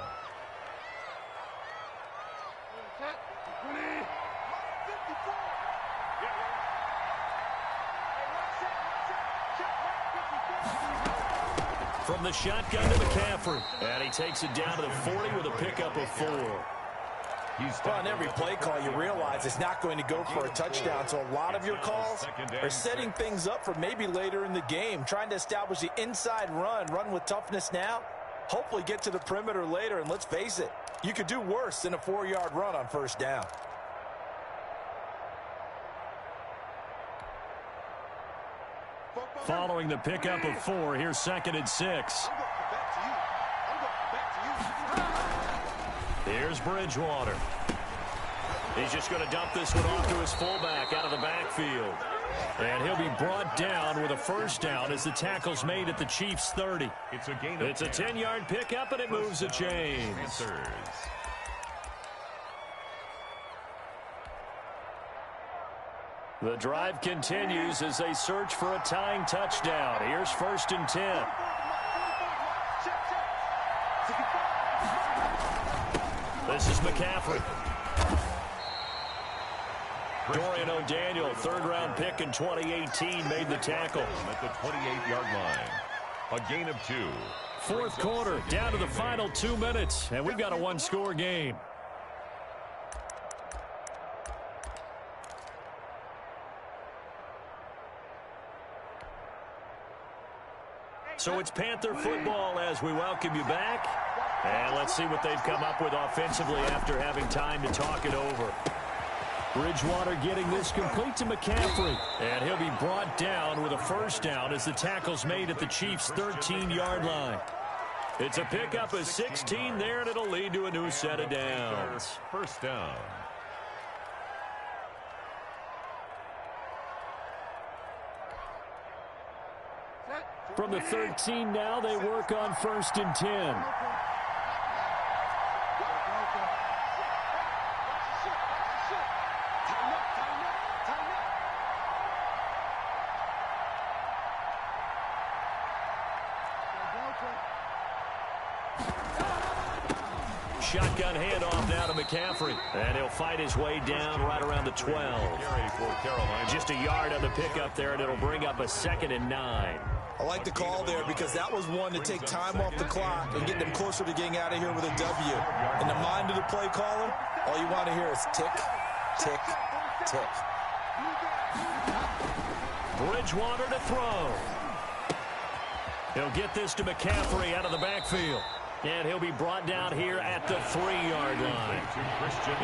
F: From the shotgun to McCaffrey. And he takes it down to the 40 with a pickup of 4.
G: Well, on every play call, you realize it's not going to go for a touchdown. So a lot of your calls are setting things up for maybe later in the game, trying to establish the inside run with toughness now, hopefully get to the perimeter later. And let's face it, you could do worse than a 4-yard run on first down.
F: Following the pickup of 4, here's 2nd and 6. Here's Bridgewater. He's just going to dump this one off to his fullback out of the backfield. And he'll be brought down with a first down as the tackle's made at the Chiefs' 30.
H: It's a
F: 10-yard pickup, and it moves the chains. The drive continues as they search for a tying touchdown. Here's 1st and 10. This is McCaffrey. Dorian O'Daniel, 3rd-round pick in 2018, made the tackle.
H: At the 28-yard line. A gain of 2.
F: 4th quarter, down to the final 2 minutes, and we've got a 1-score game. So it's Panther football as we welcome you back. And let's see what they've come up with offensively after having time to talk it over. Bridgewater getting this complete to McCaffrey. And he'll be brought down with a first down as the tackle's made at the Chiefs' 13-yard line. It's a pickup of 16 there, and it'll lead to a new set of downs.
H: First down.
F: From the 13 now, they work on 1st and 10. Shotgun handoff now to McCaffrey. And he'll fight his way down right around the 12. Just a yard on the pickup there, and it'll bring up a 2nd and 9.
G: I like the call there because that was one to take time off the clock and get them closer to getting out of here with a W. In the mind of the play caller, all you want to hear is tick, tick, tick.
F: Bridgewater to throw. He'll get this to McCaffrey out of the backfield. And he'll be brought down here at the 3-yard line.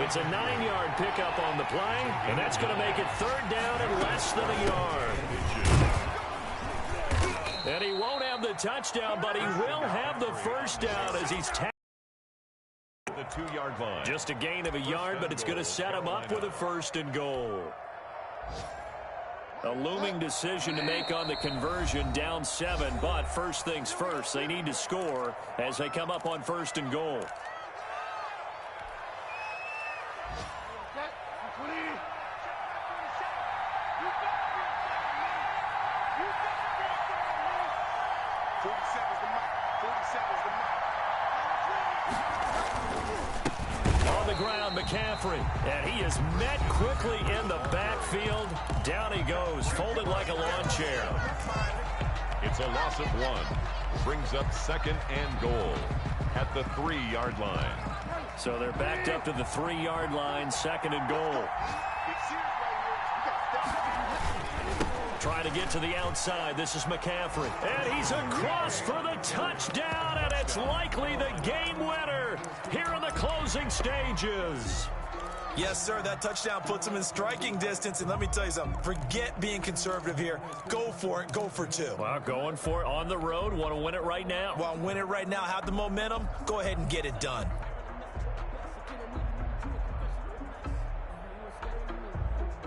F: It's a 9-yard pickup on the play, and that's going to make it 3rd down and less than a yard. And he won't have the touchdown, but he will have the first down as he's tackled.
H: The 2-yard line.
F: Just a gain of a yard, but it's going to set him up with a 1st and goal. A looming decision to make on the conversion, down 7, but first things first, they need to score as they come up on 1st and goal. On the ground, McCaffrey, and he is met quickly in the backfield. Down he goes, folded like a lawn chair.
H: It's a loss of 1. Brings up 2nd and goal at the 3-yard line.
F: So they're backed up to the 3-yard line, 2nd and goal. Trying to get to the outside. This is McCaffrey. And he's across for the touchdown, and it's likely the game winner here in the closing stages.
G: Yes, sir, that touchdown puts him in striking distance, and let me tell you something. Forget being conservative here. Go for it. Go for 2.
F: Well, going for it on the road. Want to win it right now?
G: Well, win it right now. Have the momentum. Go ahead and get it done.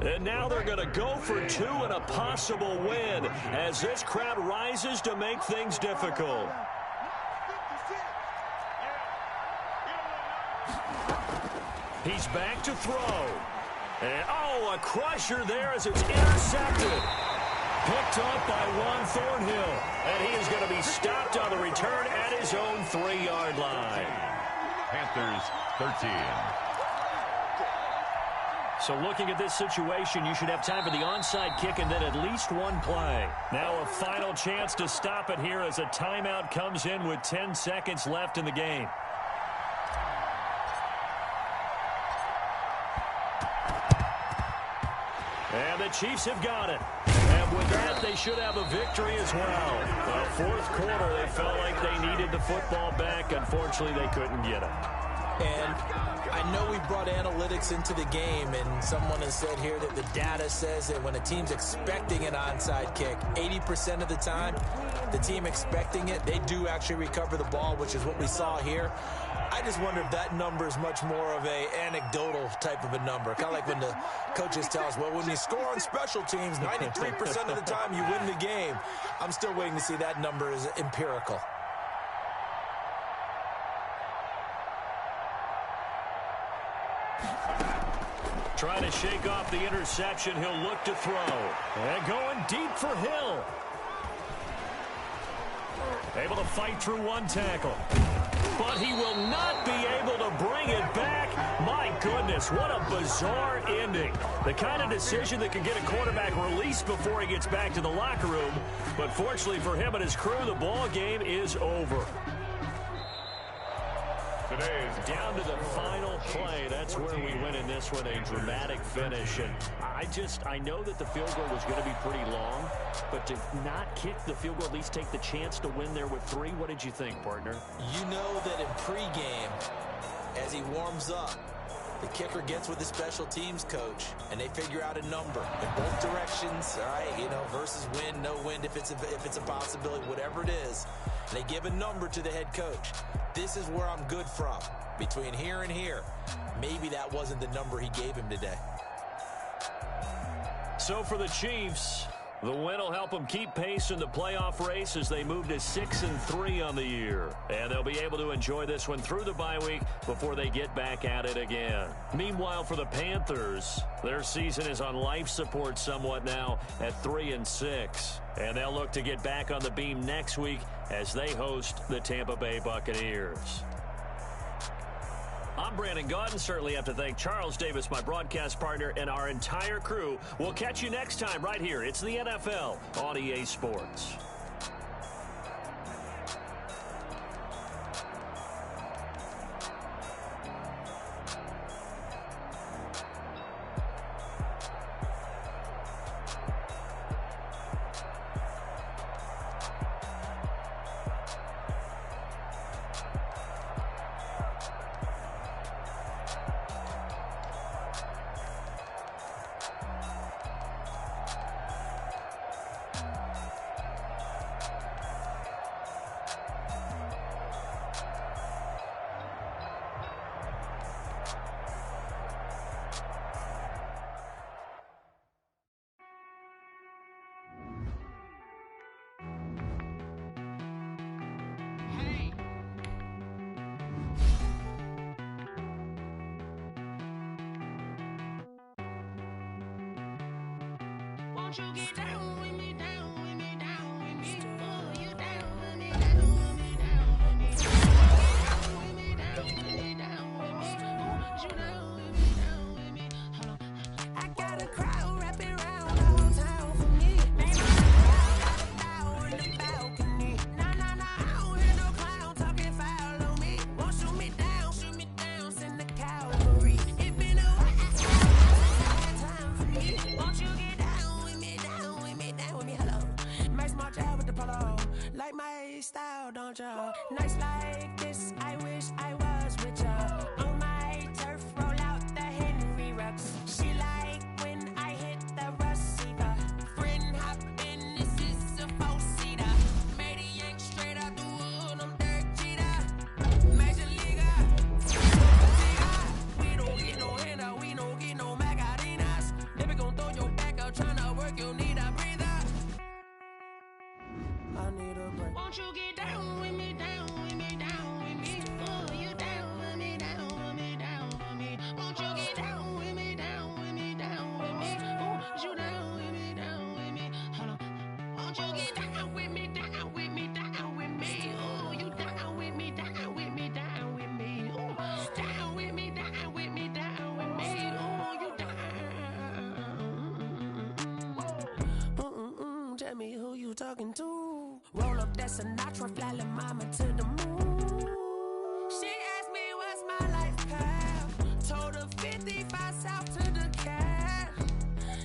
F: And now they're going to go for 2 and a possible win as this crowd rises to make things difficult. He's back to throw. And, a crusher there as it's intercepted. Picked up by Juan Thornhill. And he is going to be stopped on the return at his own 3-yard line.
H: Panthers 13.
F: So looking at this situation, you should have time for the onside kick and then at least one play. Now a final chance to stop it here as a timeout comes in with 10 seconds left in the game. And the Chiefs have got it. And with that, they should have a victory as well. Well, fourth quarter, they felt like they needed the football back. Unfortunately, they couldn't get it.
G: And I know we brought analytics into the game, and someone has said here that the data says that when a team's expecting an onside kick, 80% of the time, the team expecting it, they do actually recover the ball, which is what we saw here. I just wonder if that number is much more of a anecdotal type of a number. Kind of like when the coaches tell us, well, when you score on special teams, 93% of the time you win the game. I'm still waiting to see that number is empirical.
F: Trying to shake off the interception. He'll look to throw. And going deep for Hill. Able to fight through one tackle. But he will not be able to bring it back. My goodness, what a bizarre ending. The kind of decision that can get a quarterback released before he gets back to the locker room. But fortunately for him and his crew, the ball game is over. Down to the final play. That's where we win in this one, a dramatic finish. And I know that the field goal was going to be pretty long, but to not kick the field goal, at least take the chance to win there with 3, what did you think, partner?
G: You know that in pregame, as he warms up, the kicker gets with the special teams coach, and they figure out a number in both directions, all right, versus win, no win, if it's a possibility, whatever it is. And they give a number to the head coach. This is where I'm good from. Between here and here, maybe that wasn't the number he gave him today.
F: So for the Chiefs, the win will help them keep pace in the playoff race as they move to 6-3 on the year. And they'll be able to enjoy this one through the bye week before they get back at it again. Meanwhile, for the Panthers, their season is on life support somewhat now at 3-6. And they'll look to get back on the beam next week as they host the Tampa Bay Buccaneers. I'm Brandon Gaudin. Certainly have to thank Charles Davis, my broadcast partner, and our entire crew. We'll catch you next time right here. It's the NFL on EA Sports.
E: Won't you get down with me, down with me, down with me? Oh, you down with me, down with me, down with me. Down with me, down with me, down with me. Oh, you down with me, down with me. Hold on. I got a crowd wrapping around the whole town for me. Baby, I got a in the balcony. Nah, I don't hear no clown talking foul on me. Won't shoot me down, send the cavalry. It been a while, time for me. Won't you get down with me, down with me, down with me? Hello. Max March out with the polo. Like my style, don't ya? Nights like this, I wish I was with ya. On my turf, roll out the Henry Rux. She like when I hit the receiver. Friend hop in, this is a four-seater. Made a yank straight out the wood, I'm Derek Jeter. Major Leaguer. We don't get no handout, we don't get no Macarinas. Never gon' throw your back out, tryna work, you need a breather. I need a break. Won't you get down with me, down with me, down with me? Oh, you down with me, down with me, down with me. Won't you
I: talking to. Roll up that Sinatra, fly la mama to the moon. She asked me what's my life path. Told her 55 south to the cab.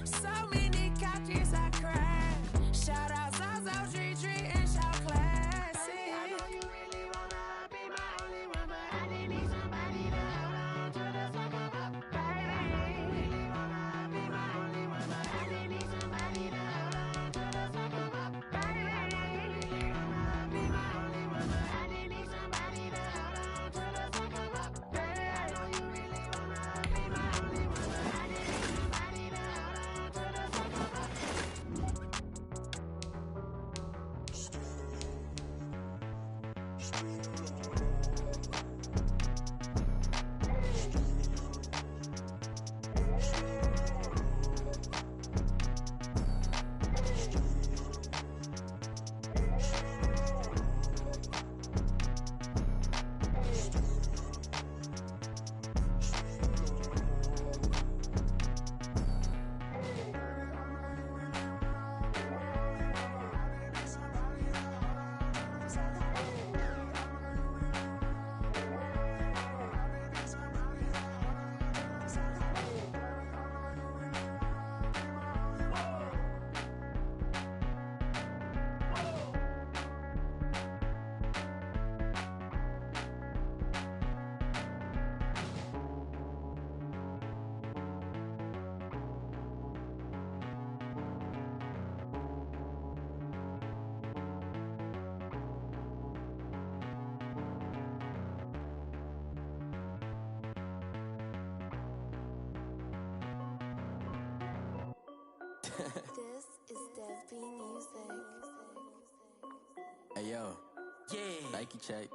I: So many couches I cried. Shout out South Street and shout classic. I know you really wanna be my only one, but I didn't need somebody to hold on to the second up, baby. Really wanna be my only one, but I didn't need somebody to hold on to the second up, baby. Really wanna be my only one, but I didn't need somebody to hold on to the second up, baby. I know you really wanna be my only one, but I didn't need somebody to hold on to the second up.
L: This is Dev B Music.
M: Hey yo, yeah, Nike check.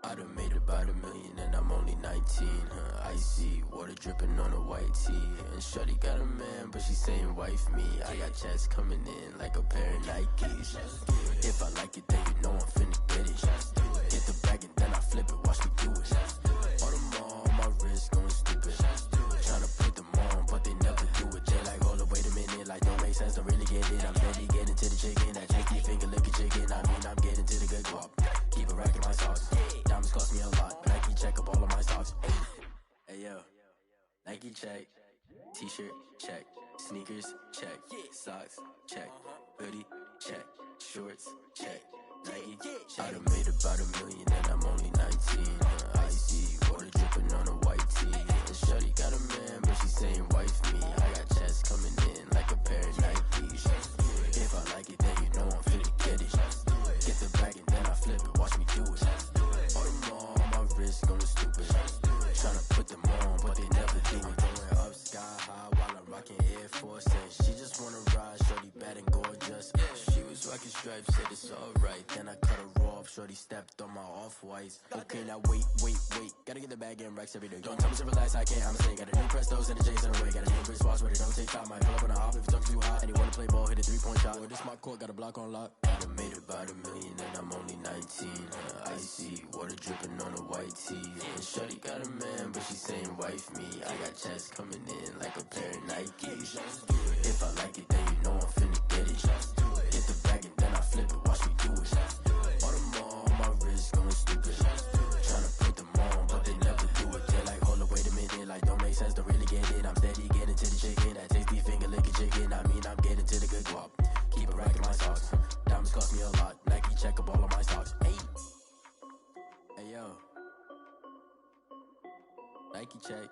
M: I done made about $1 million and I'm only 19, icy, water dripping on a white tee. And shorty got a man, but she saying wife me. I got checks coming in like a pair of Nikes. If I like it, then you know I'm finna get it. Get the bag and then I flip it, watch me do it. On them all, on my wrist going stupid. Tryna put them on, but they never do it. They like, hold up, wait a minute, like don't make sense, don't really get it. I'm steady getting to the chicken, that cheeky finger looking chicken. I mean, I'm getting to the good guap. Keep a rack in my socks. Diamonds cost me a lot, but Nike check up all of my stocks. Hey yo, Nike check. T-shirt check. Sneakers check. Socks check. Hoodie check. Shorts check. Nike check. I done made about $1 million and I'm only 19. Icy, water dripping on a white tee. And shorty got a man, but she saying wife me. I got checks coming in like a pair of Nikes. If I like it, then you know I'm finna get it. Get the bag and then I flip it, watch me do it. All them all on my wrist going stupid. Tryna put them on, but they never do it. Going up sky high while I'm rocking Air Force. And she just wanna ride, shorty bad and gorgeous. She was rocking stripes, said it's alright. Then I cut her off, shorty stepped on my off-whites. Okay, now wait. Gotta get the bag and racks every day. Don't tell me to relax, I can't, I'ma say. Got a new Prestos and a Jason away. Got a new Chris Watch, but it don't take time. Might pull up on a hop if it's talking too hot. And he wanna play ball, hit a 3-point shot. Or this my court, got a block on lock. I done made about $1 million and I'm only 19. Icy, water dripping on a white tee. And shorty got a man, but she saying wife me. I got checks coming in like a pair of Nikes. If I like it, then you know I'm finna get it. Get the bag and then I flip it, watch me do it. All them all on my wrist going stupid. Tryna put them on, but they never do it. They're like, hold up, wait a minute, like don't make sense, don't really get it. I'm steady getting to the chicken, that tasty finger licking chicken. I mean, I'm getting to the good guap. Keep a rack in my socks. Diamonds cost me a lot. Nike check up all of my stocks. Hey yo, Nike check.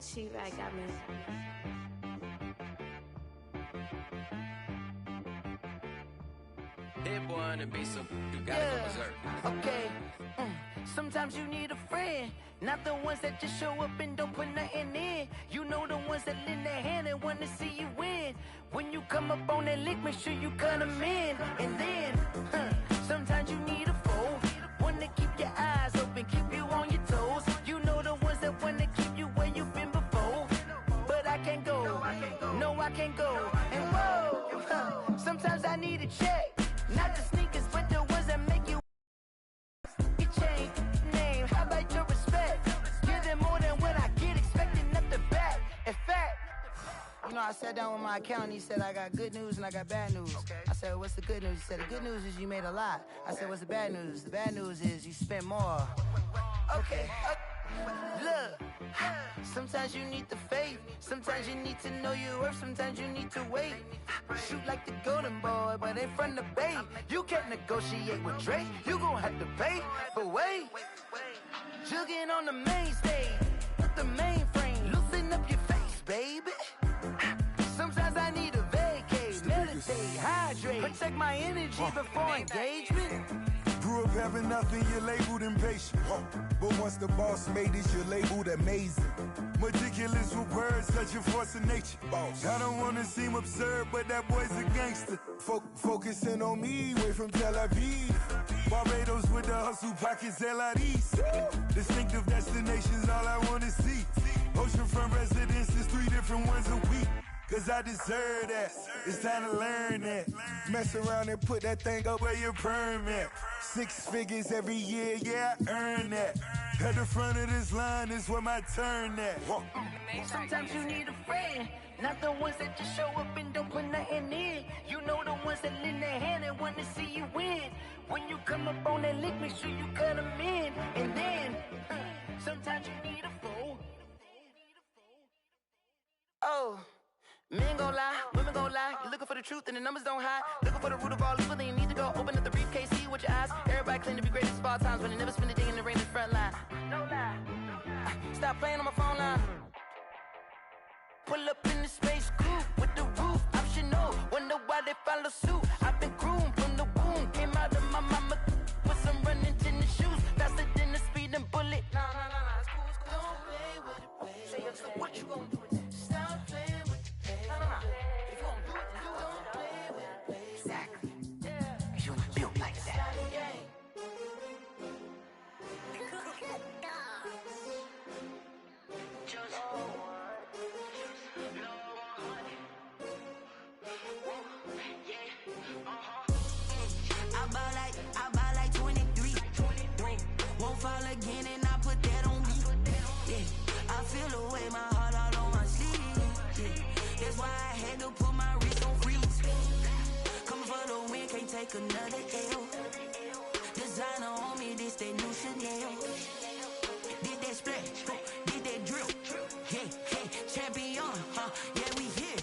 L: She-Rag got me.
A: That boy on the beat, so you gotta go berserk.
B: Okay. Sometimes you need a friend, not the ones that just show up and don't put nothing in. You know the ones that lend their hand and want to see you win. When you come up on that lick, make sure you cut them in. And then, sometimes you need a foe, one to keep your eyes open, keep you on your toes. You know the ones that want to keep you where you've been before. But I can't go, no I can't go. And whoa, sometimes I need a check, not the sneakers, but the ones that make you I sat down with my accountant. He said, I got good news and I got bad news. Okay. I said, what's the good news? He said, the good news is you made a lot. I said, what's the bad news? The bad news is you spent more. Okay. Look, sometimes you need the faith. Sometimes you need to know your worth. Sometimes you need to wait. Shoot like the golden boy, but in front of the bay. You can't negotiate with Drake. You gon' have to pay. But wait, jugging on the main stage. The mainframe, loosen up your face, baby. Sometimes I need a vacate, meditate, hydrate, protect my energy before engagement.
C: Grew up having nothing, you're labeled impatient. But once the boss made it, you're labeled amazing. Meticulous with words, such a force of nature. I don't wanna seem absurd, but that boy's a gangster. Focusing on me, way from Tel Aviv. Barbados with the hustle, pockets LIDs. Distinctive destinations, all I wanna see. Oceanfront residences, 3 different ones a week. Cause I deserve that, it's time to learn that. Mess around and put that thing up where your permit. 6 figures every year, yeah, I earn that. At the front of this line is where my turn at.
B: Sometimes you need a friend, not the ones that just show up and don't put nothing in. You know the ones that lend their hand and want to see you win. When you come up on that lick, make sure you cut them in. And then, sometimes you need a fool. Oh. Men gon' lie, women gon' lie. You're looking for the truth and the numbers don't hide. Looking for the root of all evil, then you need to go open up the briefcase, see with your eyes. Everybody claim to be great at small times, but they never spend a day in the rain in the front line. No lie. Stop playing on my phone line. Pull up in the space coupe with the roof optional. Wonder why they follow suit. I've been groomed from the womb. Came out of my mama with some running tennis shoes. Faster than the speeding bullet. No, it's cool, it's cool. Don't play with it, baby. Say, so what you gon' do with that? Stop playing with it. If you don't do it, then you don't play with it, baby. Exactly. Yeah. You built like that.
I: I buy like 23. Won't fall again and I put that on me. Yeah. I feel the way my heart all on my sleeve. Yeah. That's why I had to put my wrist on freeze. Coming for the win, can't take another L. Designer on me, this that new Chanel. Did that splash, did that drill. Yeah, champion, yeah, we here.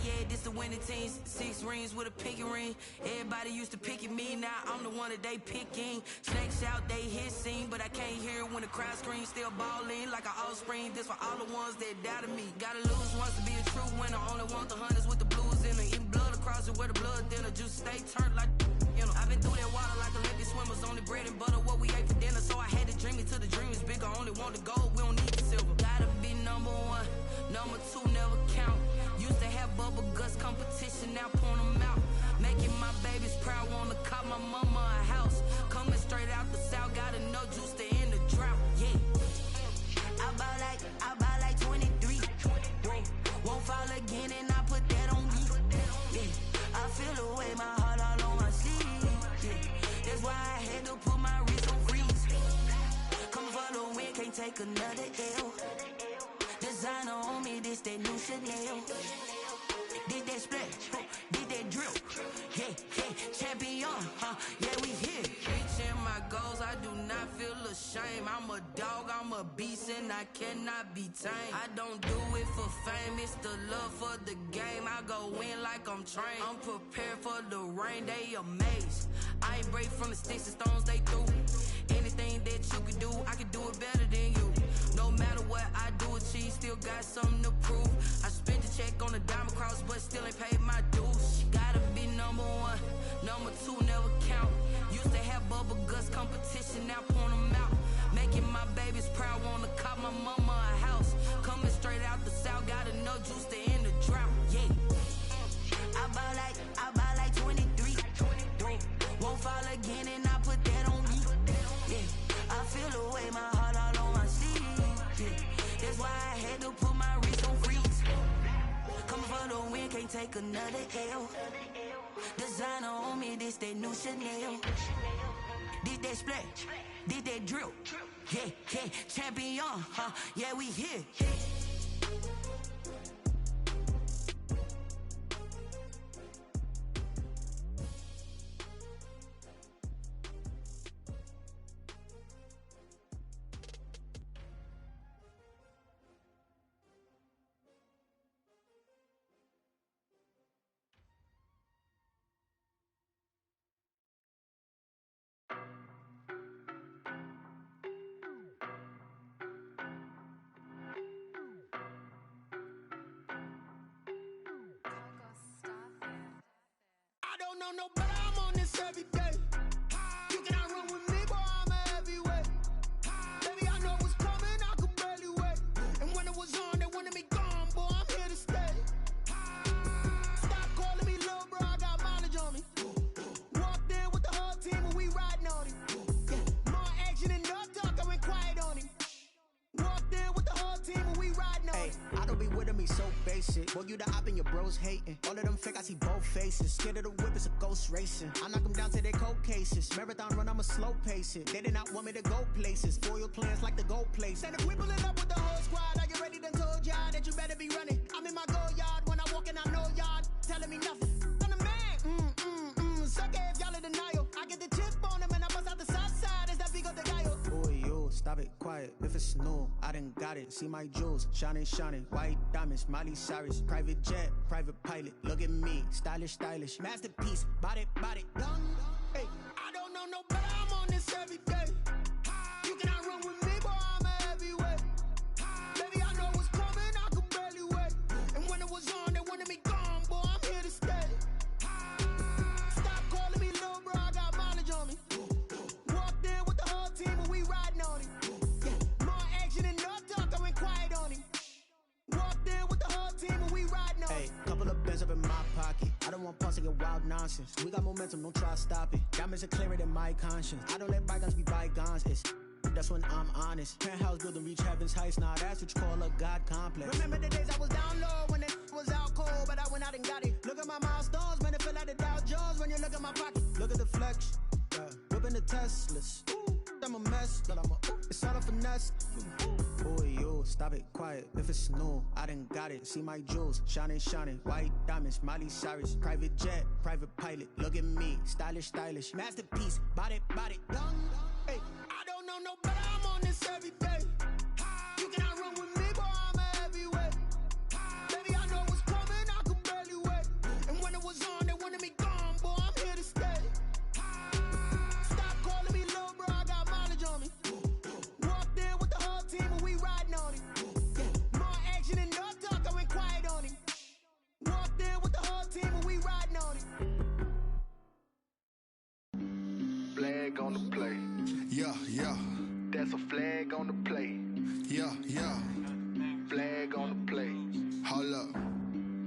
I: Yeah, this the winning team. 6 rings with a pinky ring. Everybody used to pick at me, now I'm the one that they picking. Snakes out, they hit scene, but I can't hear it when the crowd screams. Still balling like an offspring. This for all the ones that doubted me. Gotta lose once to be a true winner. Only want the hunters with the blues in it. Eating blood across it where the blood dinner. Juice stay turned like, you know. I've been through that water like Olympic swimmers. Only bread and butter, what we ate for dinner. So I had to dream it till the dream is bigger. Only want the gold, we don't need the silver. Gotta be number 1, number 2 never count. Used to have bubble guts competition, now point them out. Making my babies proud, wanna cop my mama a house. Coming straight out the south, gotta know juice to end the drought. Yeah. I buy like 23. Won't fall again and I put that on me. Yeah. I feel the way my heart all on my sleeve. Yeah. That's why I had to put my wrist on freeze. Coming for the win, can't take another L. Designer on me, this that new Chanel. Did that splash, did that drill. Yeah, champion, yeah, we here. Reaching my goals, I do not feel ashamed. I'm a dog, I'm a beast, and I cannot be tamed. I don't do it for fame, it's the love for the game. I go in like I'm trained. I'm prepared for the rain, they amazed. I ain't break from the sticks and stones they threw. Anything that you can do, I can do it better than you. No matter what I do, achieve, still got something to prove. I spent the check on the diamond cross, but still ain't paid my dues. Gotta be number 1, number 2 never count. Used to have bubble guts competition, now point them out. Making my babies proud, wanna cop my mama a house. Coming straight out the south, gotta know juice to end the drought. Yeah. I buy like 23. Won't fall again and I put that on me. Yeah. I feel the way my heart all on my sleeve. Yeah. That's why I had to put my wrist on freeze. Coming for the win, can't take another L. Designer on me, this that new Chanel. Did that splash, did that drill. Yeah, champion, yeah, we here.
N: I don't know no better, I'm on this every day. You cannot run with me, boy, I'm a heavyweight. Baby, I know what's coming, I could barely wait. And when it was on, they wanted me gone, boy, I'm here to stay. Stop calling me little bro, I got mileage on me. Walked in with the whole team and we riding on him. More action and no talk, I went quiet on him. Walked in with the whole team and we riding on him.
O: I don't be with him, he's so basic. Boy, you the op and your bros hating. All of them fake, I see both faces. Scared of the whip, it's a ghost racing. I knock them down to their cold cases. Marathon run, I'ma slow pace it. They did not want me to go places. Foil plans like the gold place. And if we pulling up with the whole squad, I get ready, done told y'all that you better be running. I'm in my go yard, when I walk in, I know y'all telling me nothing. I'm the man, suck it if y'all in denial. I get the chip on them and I bust out the south side, is that Vigo de Gallo. Boy, yo, stop it, quiet, if it's new, I done got it. See my jewels, shining, white diamonds, Miley Cyrus. Private jet, private pilot, look at me, stylish, masterpiece, body, young. Hey, I don't know no better, I'm on this every day. You cannot run with me, boy, I'm a heavyweight. Baby, I know what's coming, I could barely wait. And when it was on, they wanted me gone, boy, I'm here to stay. Stop calling me little bro, I got mileage on me. Walked in with the whole team and we riding on him. More action and no talk, I went quiet on him. Walked in with the whole team and we riding on him. Hey, couple of bins up in my pocket. I don't want pulse to get wild nonsense. We got momentum, don't try to stop it. Diamonds are clearer than my conscience. I don't let bygones be bygones. That's when I'm honest. Penthouse building reach heaven's heights. Now that's what you call a God complex. Remember the days I was down low when it was out cold, but I went out and got it. Look at my milestones, man, it feel like the Dow Jones when you look at my pocket. Look at the flex, whipping the Teslas. I'm a mess, but it's all a finesse. Boy, yo, stop it, quiet, if it's new, I done got it. See my jewels, shining, white diamonds, Miley Cyrus. Private jet, private pilot, look at me, stylish, masterpiece, body, young. Hey, I don't know no better, I'm on this every day. You cannot run with me, boy, I'm a heavyweight. Baby, I know what's coming, I could barely wait. And when it was on, they wanted me gone, boy, I'm here to stay. Stop calling me little bro, I got mileage on me. Walked in with the whole team and we riding on him. More action and no talk, I went quiet on him. Walked in with the whole team and we riding on him.
P: Flag on the play.
C: Yeah.
P: That's a flag on the play.
C: Yeah.
P: Flag on the play.
C: Hold up.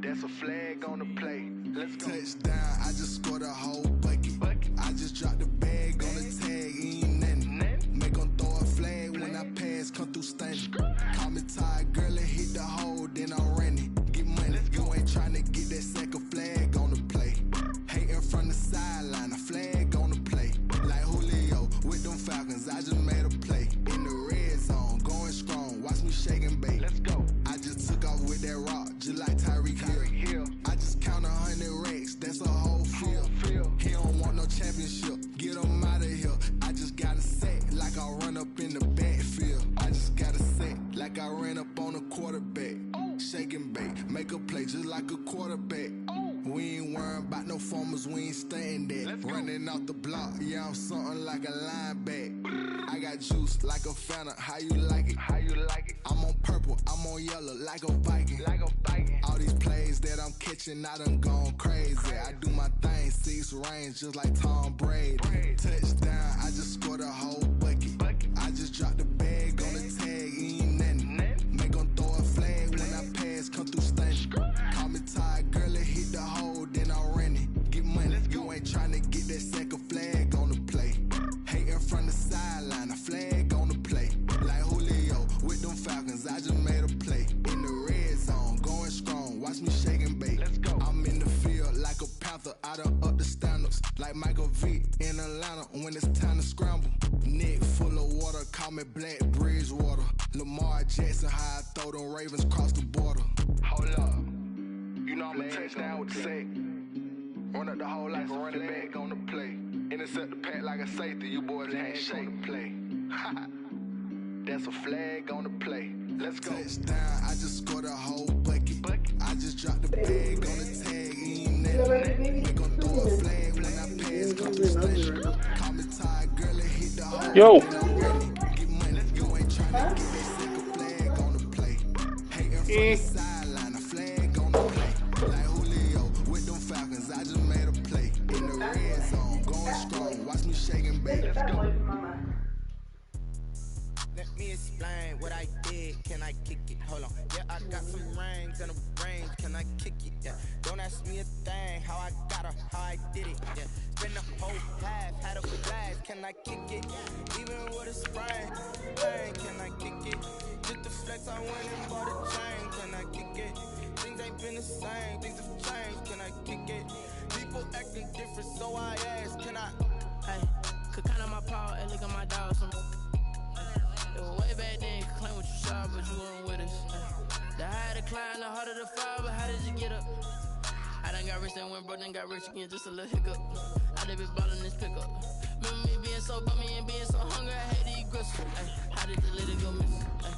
P: That's a flag on the play. Let's go.
C: Touchdown, I just scored a whole bucket. I just dropped the bag on the tag, ain't nothing. Make 'em throw a flag when I pass, come through stunning. Call me tired, girl, and hit the hole, then I'm running. Get money, you ain't tryna get that second flag on the play. Hating from the sideline, a flag on the play. Like Julio with them Falcons, I just made a play. In the red zone, going strong, watch me shake and bake.
P: Let's go.
C: I just took off with that rock, just like Tyreek Hill. I just count 100 racks, that's a whole field. He don't want no championship, get him out of here. I just got a set, like I run up in the backfield. I just got a set, like I ran up on a quarterback. Shake and bake, make a play just like a quarterback. We ain't worrying about no formers, we ain't staying there. Running off the block, yeah, I'm something like a linebacker. I got juice like a Fanta, how you like it? I'm on purple, I'm on yellow, like a Viking. All these plays that I'm catching, I done gone crazy. I do my thing, 6 range, just like Tom Brady. Touchdown, I just scored a whole bucket. I just dropped the bag on the tag, ain't nothing. Make 'em throw a flag when I pass, come through stunning. Call me tired, girl, and hit the hole, then I'm running. Get money, you ain't tryna get that second flag on the play. Hating from the sideline, a flag on the play. Like Julio with them Falcons, I just made a play. In the red zone, going strong, watch me shake and bake. I'm in the field like a Panther, I done up the standards. Like Michael Vick in Atlanta when it's time to scramble. Neck full of water, call me Black Bridgewater. Lamar Jackson, how I throw them Ravens cross the border.
P: Hold up. You know I'm a touchdown with the sack. Run up the whole like a running back on the play. Intercept the pack like a safety, you boys ain't shake the play. That's a flag on the play. Let's go.
C: Touchdown, I just scored a whole bucket. I just dropped the bag on the tag, ain't nothing. We gon' throw a flag when I pass, come through station. Call me tired, girl, and hit the hole.
Q: Yo.
C: Get money, you ain't tryna get that second flag on the play. Hating from the sideline, a flag on the play. Like Julio with them Falcons, I just made a play.
D: can I kick it? Hold on, yeah, I got some rings and a range, can I kick it? Yeah, don't ask me a thing, how I got her, how I did it. Yeah, spend the whole half, had a blast, can I kick it? Even with a sprain, bang, can I kick it? Just the flex, I went and bought a chain, can I kick it? Things ain't been the same, things have changed, can I kick it? People acting different, so I ask, can I?
E: Hey, could count on my paw and look at my dog. It was way back then, you could claim what you saw, but you weren't with us. The higher the climb, the harder the fall, but how did you get up? I done got rich and went broke, then got rich again, just a little hiccup. I done been ballin' this pickup. Remember me being so bummy and being so hungry, I had to eat gristle. Ay, how did the lady go miss? Ay,